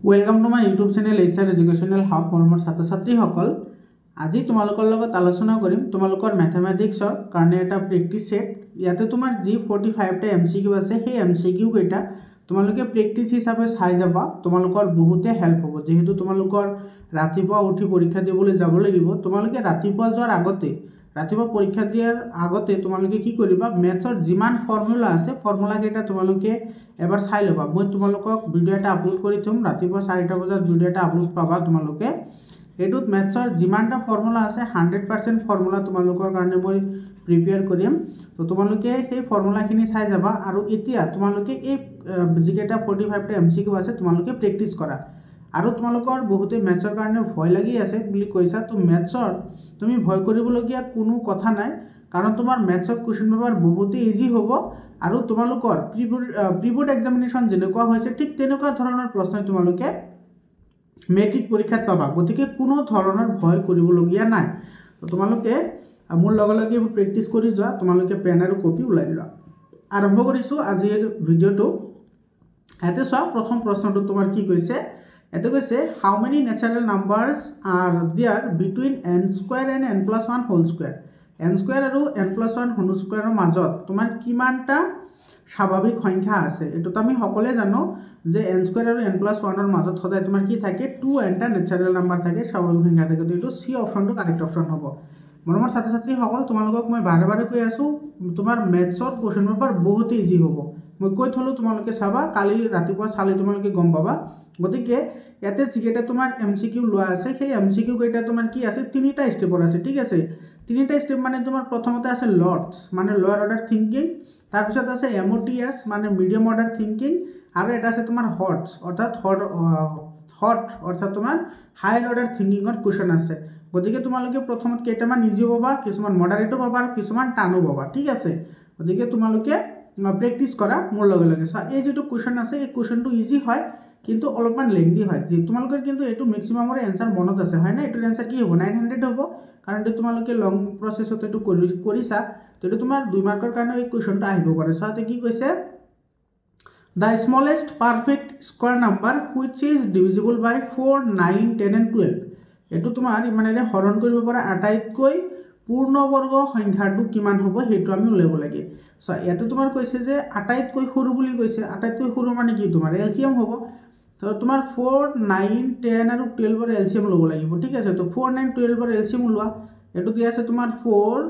Welcome to my YouTube channel HR educational hub मरমৰ ছাত্ৰ ছাত্ৰীসকল আজি তোমালোকৰ লগত আলোচনা কৰিম তোমালোকৰ ম্যাথমেটিক্সৰ কাৰণে এটা প্ৰেক্টিস সেট ইয়াতে তোমাৰ যি 45 টা MCQ আছে সেই MCQ কেইটা তোমালোকে প্ৰেক্টিস হিচাপে চাই যাবা তোমালোকৰ বহুতে হেল্প হ'ব যেহেতু তোমালোকৰ ৰাতিপুৱা উঠি পৰীক্ষা দিবলৈ যাব লাগিব তোমালোকে ৰাতিপুৱা যোৱাৰ আগতে ৰাতিপুৱা পৰীক্ষা দিয়াৰ আগতে তোমালোকে কি কৰিবা ম্যাথৰ যিমান ফৰ্মুলা আছে ফৰ্মুলা কেইটা তোমালোকে এবাৰ চাই লবা মই তোমালোকক ভিডিও এটা আপলোড কৰি থম ৰাতিপুৱা 4টা বজাত ভিডিও এটা আপলোড পাবা তোমালোকে এটুত ম্যাথৰ যিমানটা ফৰ্মুলা আছে 100% ফৰ্মুলা তোমালোকৰ কাৰণে মই প্ৰিপেয়াৰ কৰিম তো তোমালোকে সেই ফৰ্মুলাখিনি চাই যাবা আৰু এতিয়া তোমালোকে এই যিকেটা 45 টা MCQ আছে তোমালোকে প্ৰেক্টিস কৰা আৰু তোমালোকৰ বহুতে ম্যাথৰ কাৰণে ভয় লাগি আছে বুলি কৈছা তো ম্যাথৰ তুমি ভয় কৰিবলগীয়া কোনো কথা নাই কাৰণ তোমাৰ ম্যাথৰ কোৱেশ্চন পেপাৰ বহুত ইজি হ'ব আৰু তোমালোকৰ প্ৰিবোৰ্ড এক্সামিনেশন যেনেকুৱা হৈছে ঠিক তেনেকুৱা ধৰণৰ প্ৰশ্ন তোমালোকে মেট্ৰিক পৰীক্ষাত পাবা গতিকে কোনো ধৰণৰ ভয় কৰিবলগীয়া নাই তো তোমালোকে মোৰ লগে প্ৰেক্টিস কৰি যোৱা তোমালোকে পেন আৰু কপি উলাই লোৱা আৰম্ভ কৰিছো আজিৰ ভিডিওটো এতে চোৱা প্ৰথম প্ৰশ্নটো তোমাৰ কি কৈছে এতে কৈছে how many natural numbers are there between n square and n+1 whole square n square আৰু n+1 হোল স্কয়াৰৰ মাজত তোমাৰ কিমানটা স্বাভাৱিক সংখ্যা আছে এটো আমি সকলে জানো যে n স্কয়াৰ আৰু n+1 ৰ মাজত সদায় তোমাৰ কি থাকে 2n টা ন্যাচাৰাল নাম্বাৰ থাকে স্বাভাৱিক সংখ্যা থাকে তো এটো সি অপচনটো কাৰেক্ট অপচন হ'ব মৰমৰ ছাত্ৰ ছাত্ৰী সকল তোমালোকক মই বাৰে কৈ আছো তোমাৰ ম্যাথছৰ কোৱেশ্চন পেপাৰ বহুত ইজি হ'ব মই কৈ থলো তোমালোকে চাবা কালি ৰাতিপুৱা চালি তোমালোকে গম পাবা গতিকে ইয়াতে যিকেটা তোমাৰ MCQ লোৱা আছে সেই MCQ কেইটা তোমাৰ কি আছে তিনিটা স্টেপৰ আছে ঠিক আছে তিনিটা স্টেপ মানে তোমাৰ প্ৰথমতে আছে লটস মানে লোৱাৰ অৰ্ডাৰ থিংকিং তাৰ পিছত আছে MOTS মানে মিডিয়াম অৰ্ডাৰ থিংকিং আৰু এটা আছে তোমাৰ হটস অৰ্থাৎ হট অৰ্থাৎ তোমাৰ হায়াৰ অৰ্ডাৰ থিংকিংৰ কোৱেশ্চন আছে গতিকে তোমালোকে প্ৰথমত কেইটামান ইজি পাবা কিছুমান মডাৰেটো পাবা আৰু কিছুমান টানো পাবা ঠিক আছে গতিকে তোমালোকে প্ৰেক্টিস কৰা মোৰ লগে সো এই যেটো কোৱেশ্চন আছে এই কোৱেশ্চনটো ইজি হয় কিন্তু অলপমান লেংদি হয় যে তোমালোকৰ কিন্তু এটো ম্যাক্সিমামৰ आंसर মনত আছে হয় না এটোৰ आंसर কি হ'ব 900 হ'ব কাৰণ এটো তোমালোকে লং প্ৰসেসতে এটো কৰিছা তো এটো তোমাৰ 2 মাৰ্কৰ কাৰণে এই কোৱেশ্চনটো আহিব পাৰে সাথে কি কৈছে the smallest perfect square number which is divisible by 4 9 10 and 12 এটো তোমাৰ মানে হৰণ কৰিব পৰা আটাইতকৈ পূৰ্ণবৰ্গ সংখ্যাটো কিমান হ'ব হেতু আমি উলাব লাগে সো ইয়াতে তোমাৰ কৈছে যে আটাইতকৈ সৰু বুলি কৈছে আটাইতকৈ সৰু মানে কি তোমাৰ এলসিএম হ'ব তো তোমাৰ 4 9 10 আৰু 12 ৰ এলসিএম লব লাগিব ঠিক আছে তো 4 9 12 ৰ এলসিএম লোৱা এটো দি আছে তোমাৰ 4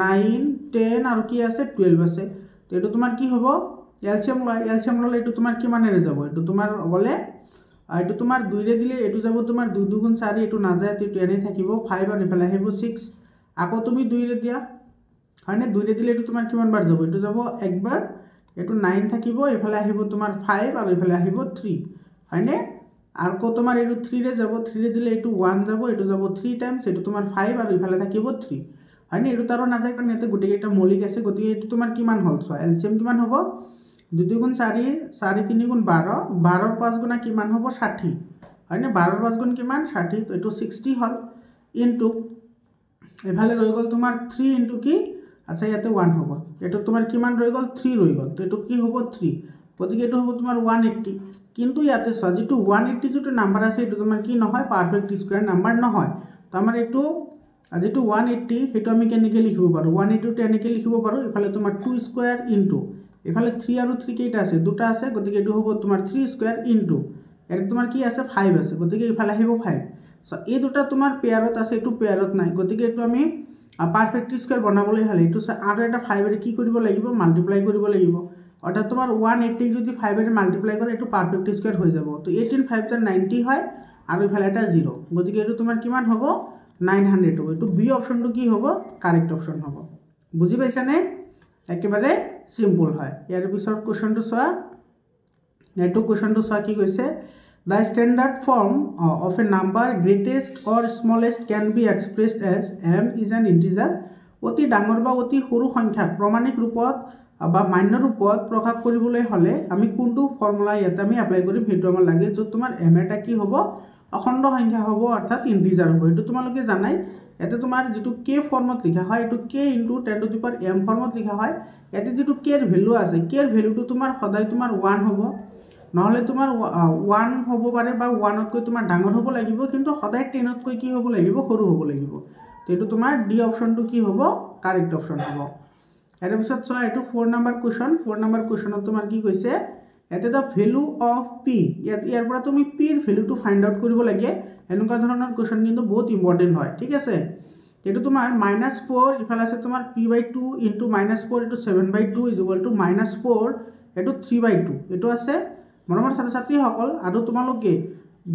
9 10 আৰু কি আছে 12 আছে তো এটো তোমাৰ কি হ'ব এলসিএম ললে এটো তোমাৰ কিমানেৰে যাব এটো তোমাৰ গলে এটো তোমাৰ 2 ৰে দিলে এটো যাব তোমাৰ 2 2 গুণ 4 এটো না যায় এটো এনে থাকিব 5 আৰু ইফালে আহিব 6 আকৌ তুমি 2 ৰে দিয়া হয়নে 2 ৰে দিলে এটো তোমাৰ কিমান বাৰ যাব এটো যাব একবাৰ এটো 9 থাকিব ইফালে আহিব তোমাৰ 5 আৰু ইফালে আহিব 3 হয়নে আর কো তোমার এটো 3 রে যাব 3 রে দিলে এটো 1 যাব এটো যাব 3 টাইমস এটো তোমার 5 আর ইফালে থাকিব 3 হয়নে এটো তারও না যায় কারণ এতে গুটি এটা মৌলিক আছে গতি এটো তোমার কিমান হল সো এলসিএম কিমান হবে 2 2 গুণ 4 4 3 গুণ 12 12 ৰ 5 গুণা কিমান হবে 60 হয়নে 12 ৰ 5 গুণ কিমান 60 তো এটো 60 হল ইনটু এফালে ৰৈ গল তোমাৰ 3 ইনটু কি আচ্ছা ইয়াতে 1 হ'ব এটো তোমাৰ কিমান ৰৈ গল 3 ৰৈ গল তো এটো কি হ'ব 3 গতিকে এটো হ'ব তোমাৰ 180 কিন্তু ইয়াতে সো যেটো 180 যেটো নাম্বাৰ আছে এটো তোমাৰ কি নহয় পাৰফেক্ট স্কয়াৰ নাম্বাৰ নহয় তো আমাৰ এটো যেটো 180 হেটো আমি কেনেকৈ লিখিব পাৰো 180 টো এনেকৈ লিখিব পাৰো ইফালে তোমাৰ 2 স্কয়াৰ ইনটু ইফালে 3 আৰু 3 কেইটা আছে দুটা আছে গতিকে এটো হ'ব তোমাৰ 3 স্কয়াৰ ইনটু এটো তোমাৰ কি আছে 5 আছে গতিকে ইফালে আহিব 5 সো এই দুটা তোমাৰ পেয়াৰত আছে এটো পেয়াৰত নাই গতিকে এটো আমি পাৰফেক্ট স্কয়াৰ বনাবলৈ হলে এটো আৰু এটা 5 ৰে কি কৰিব লাগিব মাল্টিপ্লাই কৰিব লাগিব অর্থাৎ তোমার 180 যদি 5 এর মাল্টিপ্লাই করে এটো পারফেক্ট স্কয়ার হয়ে যাব তো 18 5 * 90 হয় আর ইফালে এটা 0 গতিকে এটো তোমার কিমান হবে 900 হবে এটো বি অপশনটো কি হবে কারেক্ট অপশন হবে বুঝি পাইছা নে একেবারে সিম্পল হয় ইয়াৰ পিছৰ কোৱেশ্চনটো চোৱা এটো কোৱেশ্চনটো চোৱা কি কৈছে the standard form of a number greatest or smallest can be expressed as m is an integer অতি ডাঙৰ বা অতি সৰু সংখ্যা প্ৰমাণিক ৰূপত বা মান্য ৰূপত প্ৰকাশ কৰিবলৈ হলে আমি কোনটো ফৰ্মুলা ইয়াতে আমি এপ্লাই কৰিম হেতু আমাৰ লাগে যত তোমাৰ m এটা কি হ'ব অখণ্ড সংখ্যা হ'ব অৰ্থাৎ ইন্টিজাৰ হ'ব এটো তোমালোকে জানাই ইয়াতে তোমাৰ যেটো k ফৰ্মত লিখা হয় এটো k * 10 to the power m ফৰ্মত লিখা হয় ইয়াতে যেটো k এৰ ভ্যালু আছে k এৰ ভ্যালুটো তোমাৰ সদায় তোমাৰ 1 হ'ব নহ'লে তোমাৰ 1 হ'ব পাৰে বা 1তকৈ তোমাৰ ডাঙৰ হ'ব লাগিব, কিন্তু সদায় 10তকৈ কি হ'ব লাগিব, সৰু হ'ব লাগিব। তো এইটো তোমাৰ ডি অপশ্যনটো কি হ'ব, কাৰেক্ট অপশ্যন হ'ব। ইয়াৰ পিছত চোৱা এইটো 4 নম্বৰ কুৱেশ্যন। 4 নম্বৰ কুৱেশ্যনত তোমাৰ কি কৈছে, ইয়াতে দ্য ভেলু অফ পি, ইয়াৰ পৰা তুমি পিৰ ভেলুটো ফাইণ্ড আউট কৰিব লাগে। এনেকুৱা ধৰণৰ কুৱেশ্যন কিন্তু বহুত ইম্পৰ্টেণ্ট হয়, ঠিক আছে। এইটো তোমাৰ -4 ইফালে আছে তোমাৰ p/2 ইনটু -4 এইটো 7/2 ইজ ইকুৱেল টু -4 এইটো 3/2 এইটো আছে। মৰমৰ ছাত্ৰ ছাত্ৰীসকল, আৰু তোমালোকে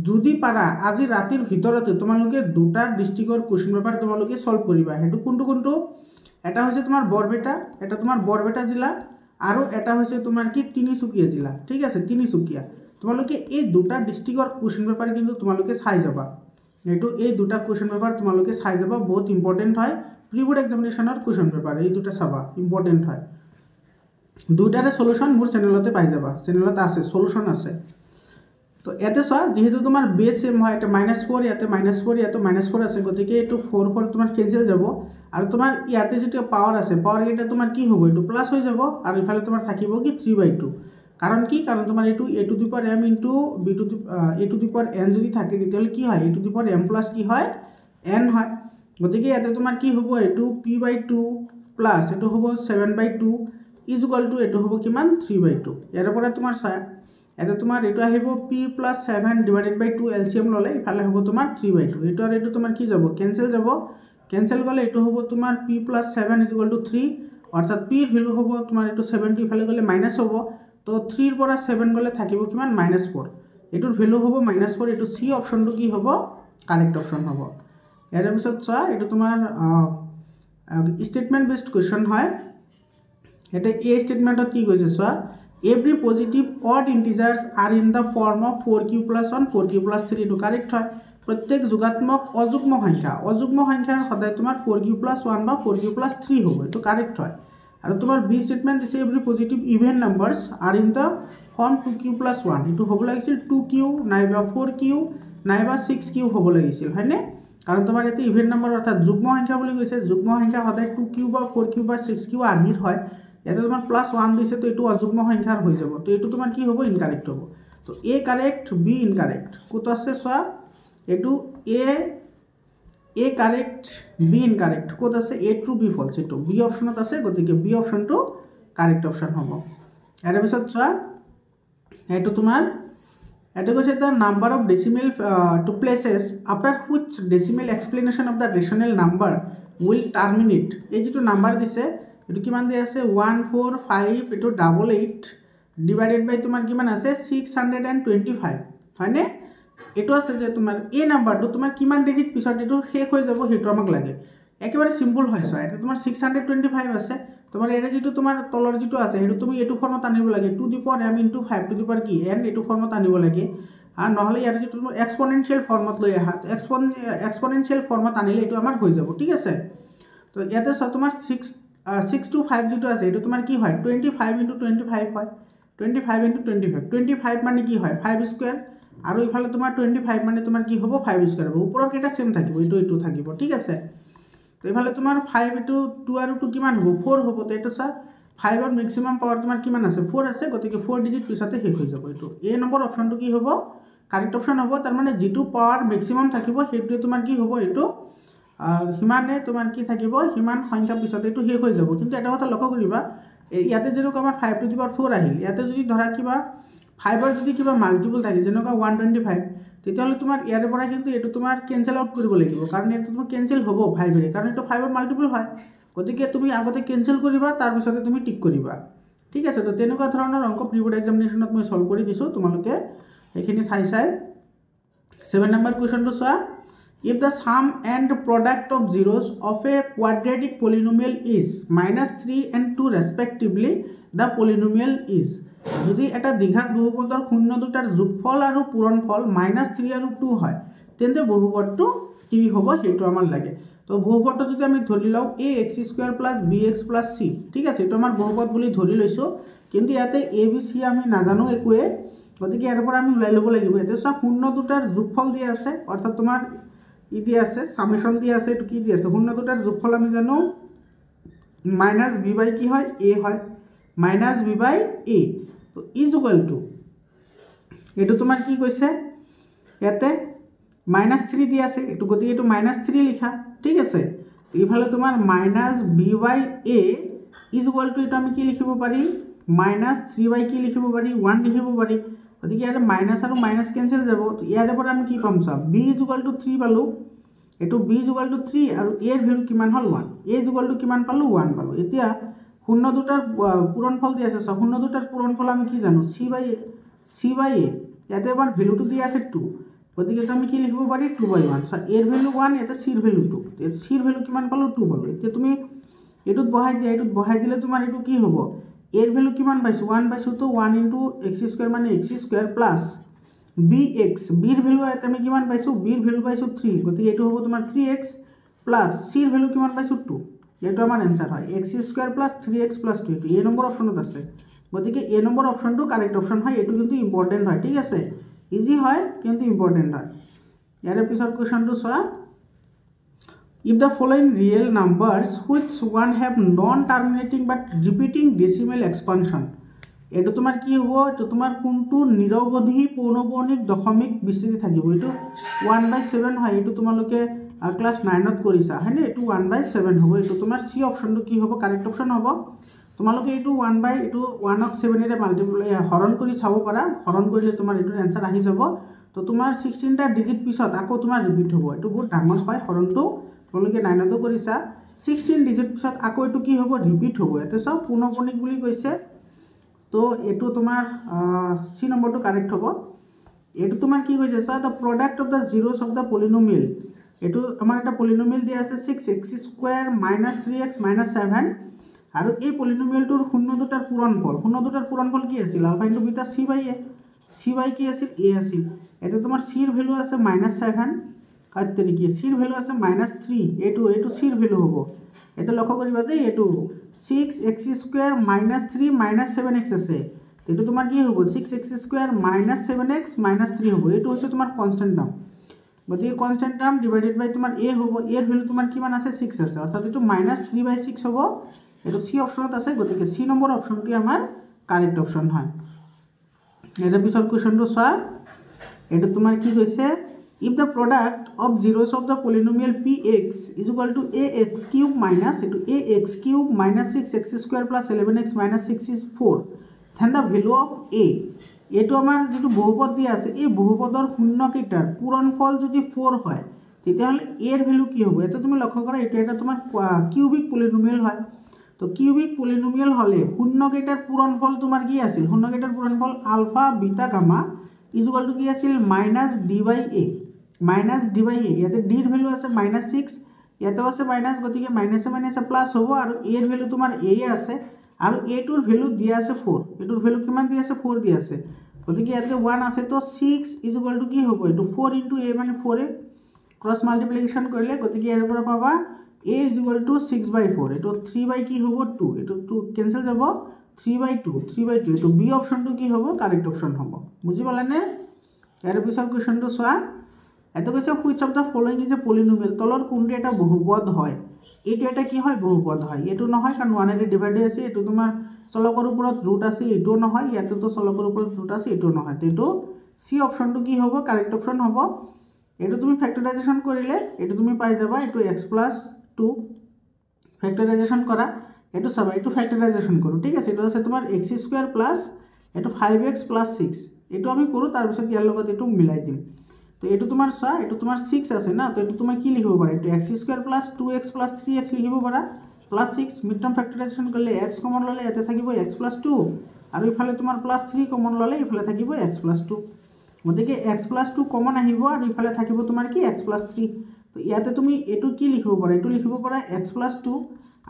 যদি পাৰা আজি ৰাতিৰ ভিতৰতে তোমালোকে দুটা ডিষ্ট্ৰিক্টৰ কুৱেশ্যন পেপাৰ তোমালোকে সলভ কৰিবা। সেইটো কোনটো এটা হৈছে তোমাৰ বৰপেটা, এটা তোমাৰ বৰপেটা জিলা, আৰু এটা হৈছে তোমাৰ কি তিনিচুকীয়া জিলা, ঠিক আছে, তিনিচুকীয়া। তোমালোকে এই দুটা ডিষ্ট্ৰিক্টৰ কুৱেশ্যন পেপাৰ কিন্তু তোমালোকে চাই যাবা। এইটো এই দুটা কুৱেশ্যন পেপাৰ তোমালোকে চাই যাবা, বহুত ইম্পৰ্টেণ্ট হয়। প্ৰি বোৰ্ড এক্সামিনেশ্যনৰ কুৱেশ্যন পেপাৰ এই দুটা চাবা, ইম্পৰ্টেণ্ট হয়। দুটাৰে সলিউশন মোৰ চেনেলতে পাই যাবা, চেনেলত আছে, সলিউশন আছে। তো ইয়াতে চোৱা, যেহেতু তোমাৰ বেছ সেম হয়, এটা -4 ইয়াতে -4 ইয়াতে -4 আছে, গতিকে এইটো 4 তোমাৰ কেঞ্চেল যাব। আৰু তোমাৰ ইয়াতে যিটো পাৱাৰ আছে, পাৱাৰ কেইটা তোমাৰ কি হ'ব, এইটো প্লাছ হৈ যাব, আৰু ইফালে তোমাৰ থাকিব কি 3/2। কাৰণ কি, কাৰণ তোমাৰ এইটো a⁴m ইনটু a⁴n যদি থাকে তেতিয়াহ'লে কি হয়, a⁴m প্লাছ কি হয়, n হয়। গতিকে ইয়াতে তোমাৰ কি হ'ব, এইটো p/2 প্লাছ এইটো হ'ব 7/2 ইজ ইকুৱেল টু এইটো হ'ব কিমান 3/2। ইয়াৰ পৰা তোমাৰ চাই ইয়াতে তোমাৰ এইটো আহিব p + 7 / 2 LCM ল'লে ইফালে হ'ব তোমাৰ 3/2। এইটো আৰু এইটো তোমাৰ কি যাব, কেঞ্চেল যাব। কেঞ্চেল গ'লে এইটো হ'ব তোমাৰ p + 7 = 3, অৰ্থাৎ p ৰ ভেলু হ'ব তোমাৰ এইটো 7 ইফালে গ'লে মাইনাছ হ'ব। তো 3 ৰ পৰা 7 গ'লে থাকিব কিমান, -4। এইটোৰ ভেলু হ'ব -4। এইটো চি অপশ্যনটো কি হ'ব, কাৰেক্ট অপশ্যন হ'ব। ইয়াৰ পিছত চোৱা, এইটো তোমাৰ ষ্টেটমেণ্ট বেছড কুৱেশ্যন হয়। এটা এই ষ্টেটমেণ্টত কি কৈছে চোৱা, every positive odd integers are in the form of 4q + 1 4q + 3 এইটো কাৰেক্ট হয়। প্ৰত্যেক যোগাত্মক অযুগ্ম সংখ্যাৰ সদায় তোমাৰ 4q + 1 বা 4q + 3 হ'ব, এইটো কাৰেক্ট হয়। আৰু তোমাৰ বি ষ্টেটমেণ্ট দিছে every positive even numbers are in the form 2q + 1, এইটো হ'ব লাগিছিল 2q নাইবা 4q নাইবা 6q হ'ব লাগিছিল, হয়নে? কাৰণ তোমাৰ ইয়াতে ইভেন নাম্বাৰ অৰ্থাৎ যুগ্ম সংখ্যা বুলি কৈছে, যুগ্ম সংখ্যা সদায় 2q বা 4q বা 6q আৰ্হিৰ হয়। ইয়াতে তোমাৰ +1 দিছে, তো এইটো অযুগ্ম সংখ্যাৰ হৈ যাব, তো এইটো তোমাৰ কি হ'ব, ইনকাৰেক্ট হ'ব। তো এ কাৰেক্ট, বি ইনকাৰেক্ট। ক'ত আছে চোৱা, এইটো এ কাৰেক্ট, বি ইনকাৰেক্ট। ক'ত আছে, এ ট্ৰু, বি ফলছ, এইটো বি অপশ্যনত আছে, গতিকে বি অপশ্যনটো কাৰেক্ট অপশ্যন হ'ব। ইয়াৰ পিছত চোৱা, এইটো তোমাৰ এটা কৈছে the number of decimal to places after which decimal explanation of the rational number will terminate. এই যিটো নাম্বাৰ দিছে এইটো কিমান দিয়া আছে, 145 এইটো 88 ডিভাইডেড বাই তোমাৰ কিমান আছে 625, হয়নে? এইটো আছে যে তোমাৰ এই নাম্বাৰটো তোমাৰ কিমান ডিজিট পিছত এইটো শেষ হৈ যাব, সেইটো আমাক লাগে। একেবাৰে চিম্পল হয় চোৱা, এটা তোমাৰ 625 আছে, তোমাৰ এৰে যিটো তোমাৰ তলৰ যিটো আছে সেইটো তুমি এইটো ফৰ্মত আনিব লাগে, 2m × 5 টু দি পাৱাৰ কি n এইটো ফৰ্মত আনিব লাগে। আৰু নহ'লে ইয়াৰ যিটো তোমাৰ এক্সপনেনচিয়েল ফৰ্মত লৈ আহা, এক্সপনেনচিয়েল ফৰ্মত আনিলে এইটো আমাৰ হৈ যাব, ঠিক আছে। তো ইয়াতে চোৱা, তোমাৰ 625 যিটো আছে এইটো তোমাৰ কি হয়, 25 × 25 হয়, 25 × 25, 25 মানে কি হয় 5², আৰু ইফালে তোমাৰ 25 মানে তোমাৰ কি হ'ব 5² হ'ব। ওপৰৰ কেইটা সেম থাকিব, এইটো থাকিব, ঠিক আছে। তো এইফালে তোমাৰ 5 এইটো 2 আৰু 2 কিমান হ'ব, 4 হ'ব। তো এইটো চোৱা, 5ৰ মেক্সিমাম পাৱাৰ তোমাৰ কিমান আছে, 4 আছে, গতিকে 4 ডিজিট পিছতে শেষ হৈ যাব। এইটো এ নম্বৰ অপশ্যনটো কি হ'ব, কাৰেক্ট অপশ্যন হ'ব। তাৰমানে যিটো পাৱাৰ মেক্সিমাম থাকিব সেইটোৱে তোমাৰ কি হ'ব, এইটো সিমানে তোমাৰ কি থাকিব, সিমান সংখ্যা পিছতে এইটো শেষ হৈ যাব। কিন্তু এটা কথা লক্ষ্য কৰিবা, ইয়াতে যেনেকুৱা আমাৰ 5 টু দি পাৱাৰ 4 আহিল, ইয়াতে যদি ধৰা কিবা 5ৰ যদি কিবা মাল্টিপল থাকে যেনেকুৱা 125, তেতিয়াহ'লে তোমাৰ ইয়াৰে পৰা কিন্তু এইটো তোমাৰ কেঞ্চেল আউট কৰিব লাগিব, কাৰণ এইটো তোমাৰ কেঞ্চেল হ'ব 5ৰে, কাৰণ এইটো 5ৰ মাল্টিপল হয়। গতিকে তুমি আগতে কেঞ্চেল কৰিবা, তাৰপিছতে তুমি টিক কৰিবা, ঠিক আছে। তো তেনেকুৱা ধৰণৰ অংক প্ৰি বোৰ্ড এক্সামিনেশ্যনত মই সলভ কৰি দিছোঁ, তোমালোকে এইখিনি চাই 7 নম্বৰ কুৱেশ্যনটো চোৱা, if the sum and product of zeros of a quadratic polynomial is -3 and 2 respectively, the polynomial is। যদি এটা দ্বিঘাত বহুপদৰ শূন্য দুটাৰ যোগফল আৰু পূৰণফল -3 আৰু 2 হয়, তেন্তে বহুপদটো কি হ'ব সেইটো আমাৰ লাগে। তো বহুপদটো যদি আমি ধৰি লওঁ ax² + bx + c, ঠিক আছে, এইটো আমাৰ বহুপদ বুলি ধৰি লৈছোঁ। কিন্তু ইয়াতে a b c আমি নাজানো একোৱে, গতিকে ইয়াৰ পৰা আমি ওলাই ল'ব লাগিব। এতিয়া চোৱা, শূন্য দুটাৰ যোগফল দিয়া আছে, অৰ্থাৎ তোমাৰ দিয়া আছে সামেশ্যন দিয়া আছে, এইটো কি দিয়া আছে, শূন্য দুটাৰ যোগফল আমি জানো -b/কি হয়, a হয়, -b/a। তো ইজ ইকুৱেল টু এইটো তোমাৰ কি কৈছে ইয়াতে -3 দিয়া আছে এইটো গতিকে এইটো -3 লিখা ঠিক আছে ইফালে তোমাৰ -by a is equal two এটা আমি কি লিখিব পাৰি -3 কি লিখিব পাৰি 1 লিখিব পাৰি গতিকে ইয়াতে মাইনাস আৰু মাইনাস কেনসেল যাব ইয়াৰে পৰা আমি কি পাম সব b ইজ ইকুয়াল টু 3 পালো এটো b ইজ ইকুয়াল টু 3 আৰু a এর ভ্যালু কিমান হল 1 a ইজ ইকুয়াল টু কিমান পালো 1 পালো এতিয়া শূন্য দুটাৰ পূৰণফল দি আছে সব শূন্য দুটাৰ পূৰণফল আমি কি জানো c by a ইয়াতে এবাৰ ভ্যালুটো দি আছে 2 গতিকে এটা আমি কি লিখিব পাৰি 2/1 সো a এর ভ্যালু 1 ইয়াতে c এর ভ্যালু 2 এর c এর ভ্যালু কিমান পালো 2 পালো এতিয়া তুমি এটুত বহাই দিলে তোমাৰ এটু কি হ'ব a এর ভ্যালু কিমান পাইছো 1 পাইছো তো 1 * x² মানে x² প্লাস bx b এর ভ্যালু ইয়াতে আমি কিমান পাইছো b এর ভ্যালু পাইছো 3 গতিকে এটু হ'ব তোমাৰ 3x প্লাস c এৰ ভ্যালু কিমান পাইছো 2 এটো আমাৰ आंसर হয় x² প্লাস 3x প্লাস 2 এটো a নম্বৰ অপশনত আছে গতিকে a নম্বৰ অপশনটো কাৰেক্ট অপশন হয় এটো কিন্তু ইম্পৰ্টেন্ট হয় ঠিক আছে ইজি হয় কিন্তু ইম্পৰ্টেন্ট হয় ইয়াৰ পিছৰ কোৱেশ্চনটো চোৱা if the following real numbers which one have non terminating but repeating decimal expansion এটো তোমাৰ কি হ'ব এটো তোমাৰ কোনটো নিৰৱধি পৌনঃপুৰণিক দশমিক বিস্তৃতি থাকিব এটো 1/7 হয় এটো তোমালোকে ক্লাস 9 ত কৰিছা হয়নে এটো 1/7 হ'ব এটো তোমাৰ সি অপশনটো কি হ'ব কাৰেক্ট অপশন হ'ব তোমালোকে এটো 1 ক 7 এৰে মাল্টিপ্লাই হৰণ কৰি চাব পাৰা হৰণ কৰিলে তোমাৰ এটোৰ आंसर আহি যাব তো তোমাৰ 16 টা ডিজিট পিছত আকৌ তোমাৰ ৰিপিট হ'ব এটো বহুত ডাঙৰ হয় হৰণটো তোমালোকে 9 তো কৰিছা 16 ডিজিট পিছত আকৌ এটো কি হ'ব ৰিপিট হ'ব এতে সব পৌনঃপুৰণিক বুলি কৈছে তো এটো তোমাৰ সি নম্বৰটো কাৰেক্ট হ'ব এটো তোমাৰ কি কৈছে so the product of the zeros of the polynomial এটো আমাৰ এটা পলিনোমিয়েল দিয়া আছে 6x² - 3x - 7 আৰু এই পলিনোমিয়েলটোৰ শূন্য দুটাৰ পূৰণফল কি আছিল আলফা * বিটা c by কি আছিল a আছিল এতে তোমাৰ c এর ভ্যালু আছে -7 আর তরিকে c এর ভ্যালু আছে -3 এটো c এর ভ্যালু হ'ব এটা লক্ষ্য কৰিবা দেই এটো 6x² - 3 - 7x আছে এটো তোমাৰ কি হ'ব 6x² - 7x - 3 হ'ব এটো হৈছে তোমাৰ কনস্ট্যান্ট টাৰ্ম গতিকে কনস্ট্যান্ট টাৰ্ম ডিভাইডেড বাই তোমাৰ a হ'ব a এৰ ভ্যালু তোমাৰ কিমান আছে 6 আছে অৰ্থাৎ এটো -3/6 হ'ব এটো সি অপশনত আছে গতিকে সি নম্বৰ অপশনটি আমাৰ কাৰেক্ট অপশন হয় এৰ পিছৰ কোৱেশ্চনটো চোৱা এটো তোমাৰ কি কৈছে if the product of zeros of the polynomial px is equal to ax³ minus ax³ minus 6x² plus 11x minus 6 is 4 then the value of a এটো আমাৰ যেটো বহুপদ দিয়া আছে এই বহুপদৰ শূন্য কেইটাৰ পূৰণফল যদি 4 হয় তেতিয়াহলে a এৰ ভ্যালু কি হ'ব এটা তুমি লক্ষ্য কৰা এটা তোমাৰ কিউবিক পলিনোমিয়েল হয় তো কিউবিক পলিনোমিয়েল হলে শূন্য কেইটাৰ পূৰণফল তোমাৰ কি আছিল শূন্য কেইটাৰ পূৰণফল alpha beta gamma is equal to কি আছিল -d/a ইয়াতে d এর ভ্যালু আছে -6 ইয়াতেও আছে মাইনাস গতিকে মাইনাসে মাইনাসে প্লাস হ'ব আৰু a এৰ ভ্যালু তোমাৰ a আছে আৰু a টোৰ ভ্যালু দিয়া আছে 4 এটোৰ ভ্যালু কিমান দিয়া আছে 4 দিয়া আছে গতিকে ইয়াতে 1 আছে তো 6 ইজ ইকুয়াল টু কি হ'ব এটো 4 * a মানে 4 এ ক্রস মাল্টিপ্লিকেশন কৰিলে গতিকে ইয়াৰ পৰা পাবা a ইজ ইকুয়াল টু 6/4 এটো 3 বাই কি হ'ব 2 এটো 2 ক্যান্সেল যাব 3/2 এটো বি অপশনটো কি হ'ব কারেক্ট অপশন হ'ব বুজি পালানে ইয়াৰ পিছৰ কোৱেশ্চনটো চোৱা এটো কৈছে which of the following is a polynomial তলৰ কোনটো এটা বহুপদ হয় এটো এটা কি হয় বহুপদ হয় এটো নহয় কারণ 1 এর ডিভাইড আছে এটো তোমাৰ চলকৰ ওপৰত ৰুট আছে এটো নহয় ইয়াতে তো চলকৰ ওপৰত ৰুট আছে এটো নহয় এটো সি অপশনটো কি হ'ব কাৰেক্ট অপশন হ'ব এটো তুমি ফ্যাক্টৰাইজেশন কৰিলে এটো তুমি পাই যাবা এটো x + 2 ফ্যাক্টৰাইজেশন কৰা এটো সব এটো ফ্যাক্টৰাইজেশন কৰো ঠিক আছে এটো আছে তোমাৰ x² প্লাস এটো 5x + 6 এটো আমি কৰো তাৰ পিছত ইয়াৰ লগত এটো মিলাই দিম তো এটো তোমাৰ চা এটো তোমাৰ 6 আছে না তো এটো তোমাৰ কি লিখিব পাৰা এটো x² + 2x + 3x লিখিব পাৰা +6 মিড টাৰ্ম ফ্যাক্টৰাইজেশন কৰলে x কমন ললে এতে থাকিব x + 2 আৰু ইফালে তোমাৰ +3 কমন ললে ইফালে থাকিব x + 2 গতিকে x + 2 কমন আহিব আৰু ইফালে থাকিব তোমাৰ কি x + 3 তো ইয়াতে তুমি এটো কি লিখিব পাৰা এটো লিখিব পাৰা x + 2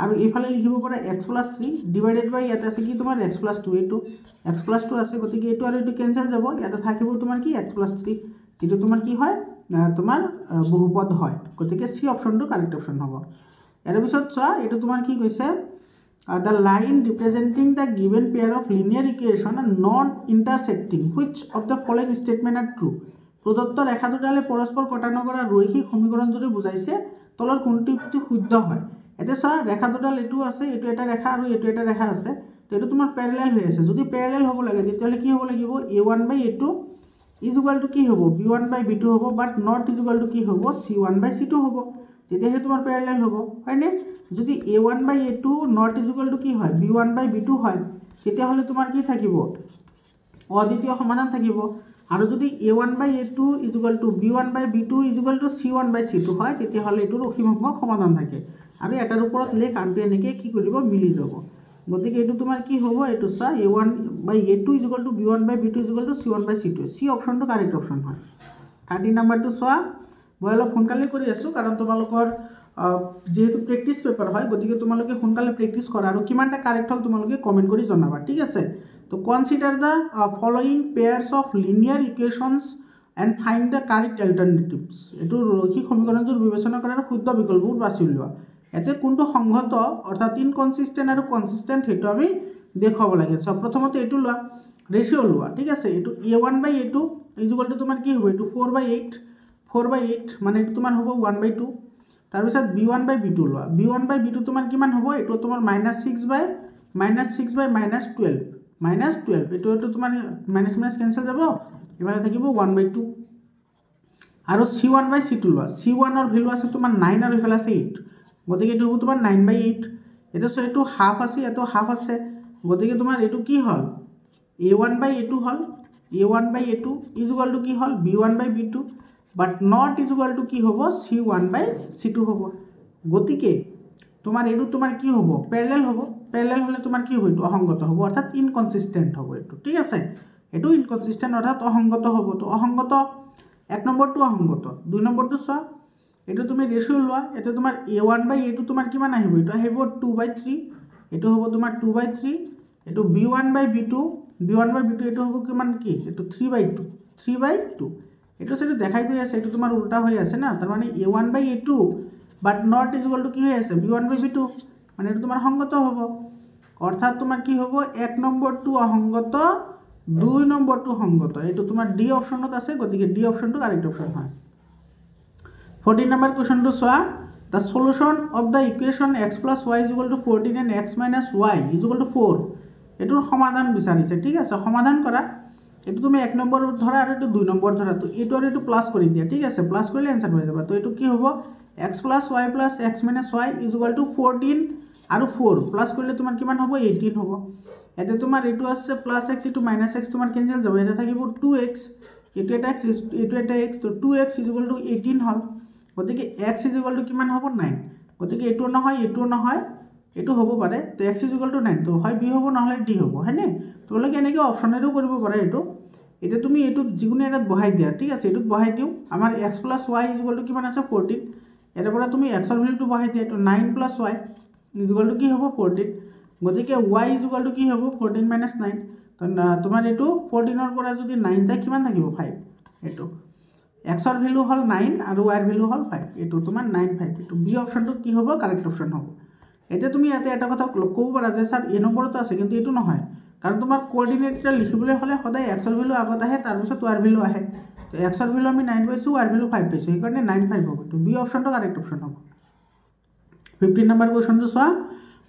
আৰু ইফালে লিখিব পাৰা x + 3 ডিভাইডেড বাই ইয়াতে আছে কি তোমাৰ x + 2 এটো x + 2 আছে গতিকে এটো আৰু এটো ক্যান্সেল যাব ইয়াতে থাকিব তোমাৰ কি x + 3 যেটো তোমাৰ কি হয় তোমাৰ বহুপদ হয় গতিকে সি অপশনটো কাৰেক্ট অপশন হ'ব এৰ পিছত চোৱা এটো তোমাৰ কি কৈছে the line representing the given pair of linear equation are non intersecting which of the following statement are true প্রদত্ত রেখা দুটালে পৰস্পৰ কটা নকৰা ৰৈখিক সমীকৰণ যদি বুজাইছে তলৰ কোনটি উক্তি শুদ্ধ হয় এতে চোৱা ৰেখা দুটাল এটো আছে এটো এটা ৰেখা আৰু এটো এটা ৰেখা আছে তো এটো তোমাৰ প্যারালাল হৈ আছে যদি প্যারালাল হ'ব লাগে তেতিয়ালে কি হ'ব লাগিব a1/a2 ইজ ইকুয়াল টু কি হ'ব b1/b2 হ'ব, বাট নট ইজ ইকুয়াল টু কি হ'ব c1/c2 হ'ব, তেতিয়াহে তোমাৰ প্যাৰেলাল হ'ব, হয়নে? যদি a1/a2 not is equal to কি হয় b1/b2 হয়, তেতিয়াহ'লে তোমাৰ কি থাকিব অদ্বিতীয় সমাধান থাকিব। আৰু যদি a1/a2 is equal two b1/b2 is equal two c1/c2 হয়, তেতিয়াহ'লে এইটোৰ অসীম সংখ্যক সমাধান থাকে। আৰু এটাৰ ওপৰত লেখ আনটো এনেকৈ কি কৰিব মিলি যাব। গতিকে এইটো তোমাৰ কি হ'ব, এইটো চোৱা a1/a2 is equal two b1/b2 is equal two c1/c2, C অপশ্যনটো কাৰেক্ট অপশ্যন হয়। 13 নম্বৰটো চোৱা, মই অলপ সোনকালে কৰি আছোঁ কাৰণ তোমালোকৰ যেহেতু প্ৰেক্টিছ পেপাৰ হয়, গতিকে তোমালোকে সোনকালে প্ৰেক্টিছ কৰা আৰু কিমানটা কাৰেক্ট হ'ল তোমালোকে কমেণ্ট কৰি জনাবা, ঠিক আছে? তো consider the following pairs of linear equations and find the correct alternatives. এইটো ৰৈখিক সমীকৰণটোৰ বিবেচনা কৰাৰ শুদ্ধ বিকল্পবোৰ বাছি উলিওৱা। ইয়াতে কোনটো সংহত অৰ্থাৎ ইনকনচিষ্টেণ্ট আৰু কনচিষ্টেণ্ট সেইটো আমি দেখুৱাব লাগে। চ' প্ৰথমতে এইটো লোৱা, ৰেচিঅ' লোৱা, ঠিক আছে? এইটো a1/a2 ইজ ইকুয়াল টু তোমাৰ কি হ'ব, এইটো 4/8 মানে এইটো তোমাৰ হ'ব 1/2। তাৰপিছত b1/b2 লোৱা, b1/b2 তোমাৰ কিমান হ'ব, এইটো তোমাৰ -6/-12, এইটো তোমাৰ মাইনাছ মাইনাছ কেঞ্চেল যাব, এইফালে থাকিব 1/2। আৰু c1/c2 লোৱা, c1ৰ ভেলু আছে তোমাৰ 9 আৰু এইফালে আছে 8, গতিকে এইটো হ'ব তোমাৰ 9/8। এতিয়া চোৱা, এইটো হাফ আছে, এইটো হাফ আছে, গতিকে তোমাৰ এইটো কি হ'ল a1/a2 হ'ল, a1/a2 ইজ ইকুয়াল টু কি হ'ল b1/b2, but not is equal to কি হ'ব c1/c2 হ'ব। গতিকে তোমাৰ এইটো তোমাৰ কি হ'ব প্যাৰেলাল হ'ব, প্যাৰেলাল হ'লে তোমাৰ কি হ'ব, এইটো অসংগত হ'ব অৰ্থাৎ ইনকনসিস্টেন্ট হ'ব এইটো, ঠিক আছে? এইটো ইনকনসিস্টেন্ট অৰ্থাৎ অসংগত হ'ব। তো অসংগত 1 নম্বৰটো অসংগত। 2 নম্বৰটো চোৱা, এইটো তুমি ৰেচিঅ' লোৱা, এইটো তোমাৰ a1/a2 তোমাৰ কিমান আহিব, এইটো আহিব 2/3, এইটো হ'ব তোমাৰ 2/3, এইটো b1/b2 এইটো হ'ব কিমান কি, এইটো 3/2, এইটো সেটো দেখাই গৈ আছে, এইটো তোমাৰ উল্টা হৈ আছে না, তাৰ মানে a1/a2 but not is equal to কি হৈ আছে b1/b2, মানে এইটো তোমাৰ সংগত হ'ব। অৰ্থাৎ তোমাৰ কি হ'ব 1 নম্বৰটো অসংগত, 2 নম্বৰটো সংগত, এইটো তোমাৰ ডি অপশ্যনত আছে, গতিকে ডি অপশ্যনটো কাৰেক্ট অপশ্যন হয়। 14 নম্বৰ কুৱেশ্যনটো চোৱা, the solution of the equation x + y = 14 and x - y = 4, এইটোৰ সমাধান বিচাৰিছে, ঠিক আছে? সমাধান কৰা, এইটো তুমি 1 নম্বৰ ধৰা আৰু এইটো 2 নম্বৰ ধৰা, তো এইটো আৰু এইটো প্লাছ কৰি দিয়া, ঠিক আছে? প্লাছ কৰিলে এনসাৰ হৈ যাব। তো এইটো কি হ'ব x + y + x - y = 14 আৰু 4 প্লাছ কৰিলে তোমাৰ কিমান হ'ব 18 হ'ব। এতে তোমাৰ এইটো আছে প্লাছ x, এইটো মাইনাছ x তোমাৰ কেনসেল যাব, এটা থাকিব 2x, এইটো এটা x, এইটো এটা x, তো 2x = 18 হ'ল। গতিকে x = কিমান হ'ব 9, গতিকে এইটো নহয় এইটো নহয়, এইটো হ'ব পাৰে, তো x = 9, তো হয় b হ'ব নহলে d হ'ব, হয়নে? তোমালোকে এনেকৈ অপশ্যনেৰো কৰিব পাৰা এইটো। এতিয়া তুমি এইটো যিকোনো এটাত বহাই দিয়া, ঠিক আছে? এইটোত বহাই দিওঁ, আমাৰ x + y = কিমান আছে 14, এটাৰ পৰা তুমি x ৰ ভেলুটো বহাই দিয়া, এইটো 9 + y = কি হ'ব 14, গতিকে y = কি হ'ব 14 - 9, তো তোমাৰ এইটো 14 ৰ পৰা যদি 9 যায় কিমান থাকিব 5, এইটো x ৰ ভেলু হ'ল 9 আৰু y ৰ ভেলু হ'ল 5, এইটো তোমাৰ 9 5, এইটো বি অপশ্যনটো কি হ'ব কাৰেক্ট অপশ্যন হ'ব। এতিয়া তুমি ইয়াতে এটা কথা ক'ব পাৰা যে স্যাৰ এ নম্বৰতো আছে, কিন্তু এইটো নহয়, কাৰণ তোমাৰ কোঅৰ্ডিনেটটা লিখিবলৈ হ'লে সদায় x ৰ ভেলু আগত আহে, তাৰপিছত y ৰ ভেলু আহে। তো x ৰ ভেলু আমি 9 পাইছোঁ, y ৰ ভেলু 5 পাইছোঁ, সেইকাৰণে 9 5 হ'ব, তো বি অপশ্যনটো কাৰেক্ট অপশ্যন হ'ব। 15 নম্বৰ কুৱেশ্যনটো চোৱা,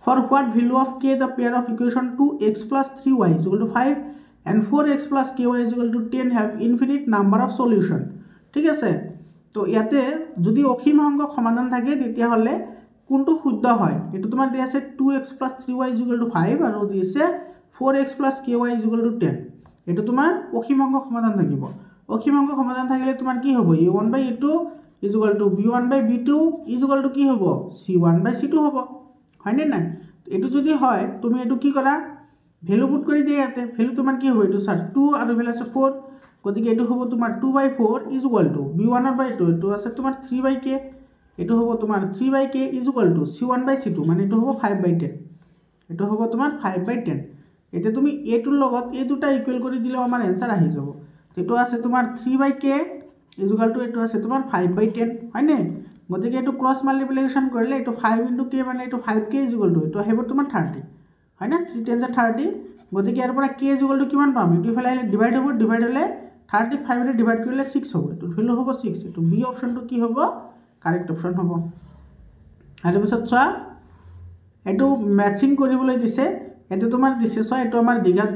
for what value of k the pair of equation 2x + 3y = 5 and 4x + ky = 10 have infinite number of solution, ঠিক আছে? তো ইয়াতে যদি অসীম সংখ্যক সমাধান থাকে তেতিয়াহ'লে কোনটো শুদ্ধ হয়, এইটো তোমাৰ দি আছে 2x + 3y = 5 আৰু দি আছে 4x + ky = 10, এইটো তোমাৰ অসীম সংখ্যক সমাধান থাকিব। অসীম সংখ্যক সমাধান থাকিলে তোমাৰ কি হ'ব a1/a2 = b1/b2 = কি হ'ব c1/c2 হ'ব, হয়নে নাই? এইটো যদি হয় তুমি এইটো কি কৰা ভেলু পুট কৰি দিয়া, ইয়াতে ভেলু তোমাৰ কি হ'ব, এইটো স্যাৰ 2 আৰু ভেলু আছে 4, গতিকে এইটো হ'ব তোমাৰ 2/4 = b1/2, এইটো আছে তোমাৰ 3/k, এইটো হ'ব তোমাৰ 3/k = c1/c2, মানে এইটো হ'ব 5/10, এইটো হ'ব তোমাৰ 5/10। এতিয়া তুমি এইটোৰ লগত এই দুটা ইকুৱেল কৰি দিলেও আমাৰ এনসাৰ আহি যাব। এইটো আছে তোমাৰ 3/k = এইটো আছে তোমাৰ 5/10, হয়নে? গতিকে এইটো ক্ৰছ মাল্টিপ্লিকেশ্যন কৰিলে এইটো 5 × k মানে এইটো 5k = এইটো আহিব তোমাৰ 30, হয়নে? 3 × 10 = 30, গতিকে ইয়াৰ পৰা k = কিমান পাম, এইটো ইফালে আহিলে ডিভাইড হ'ব, ডিভাইড হ'লে 35 ৰে ডিভাইড কৰিলে 6 হ'ব, এইটো ভেলু হ'ব 6, এইটো বি অপশ্যনটো কি হ'ব কাৰেক্ট অপশ্যন হ'ব। আৰু পিছত চোৱা, এইটো ম্যাচিং কৰিবলৈ দিছে, এইটো তোমাৰ দিছে চোৱা, এইটো আমাৰ দীঘাত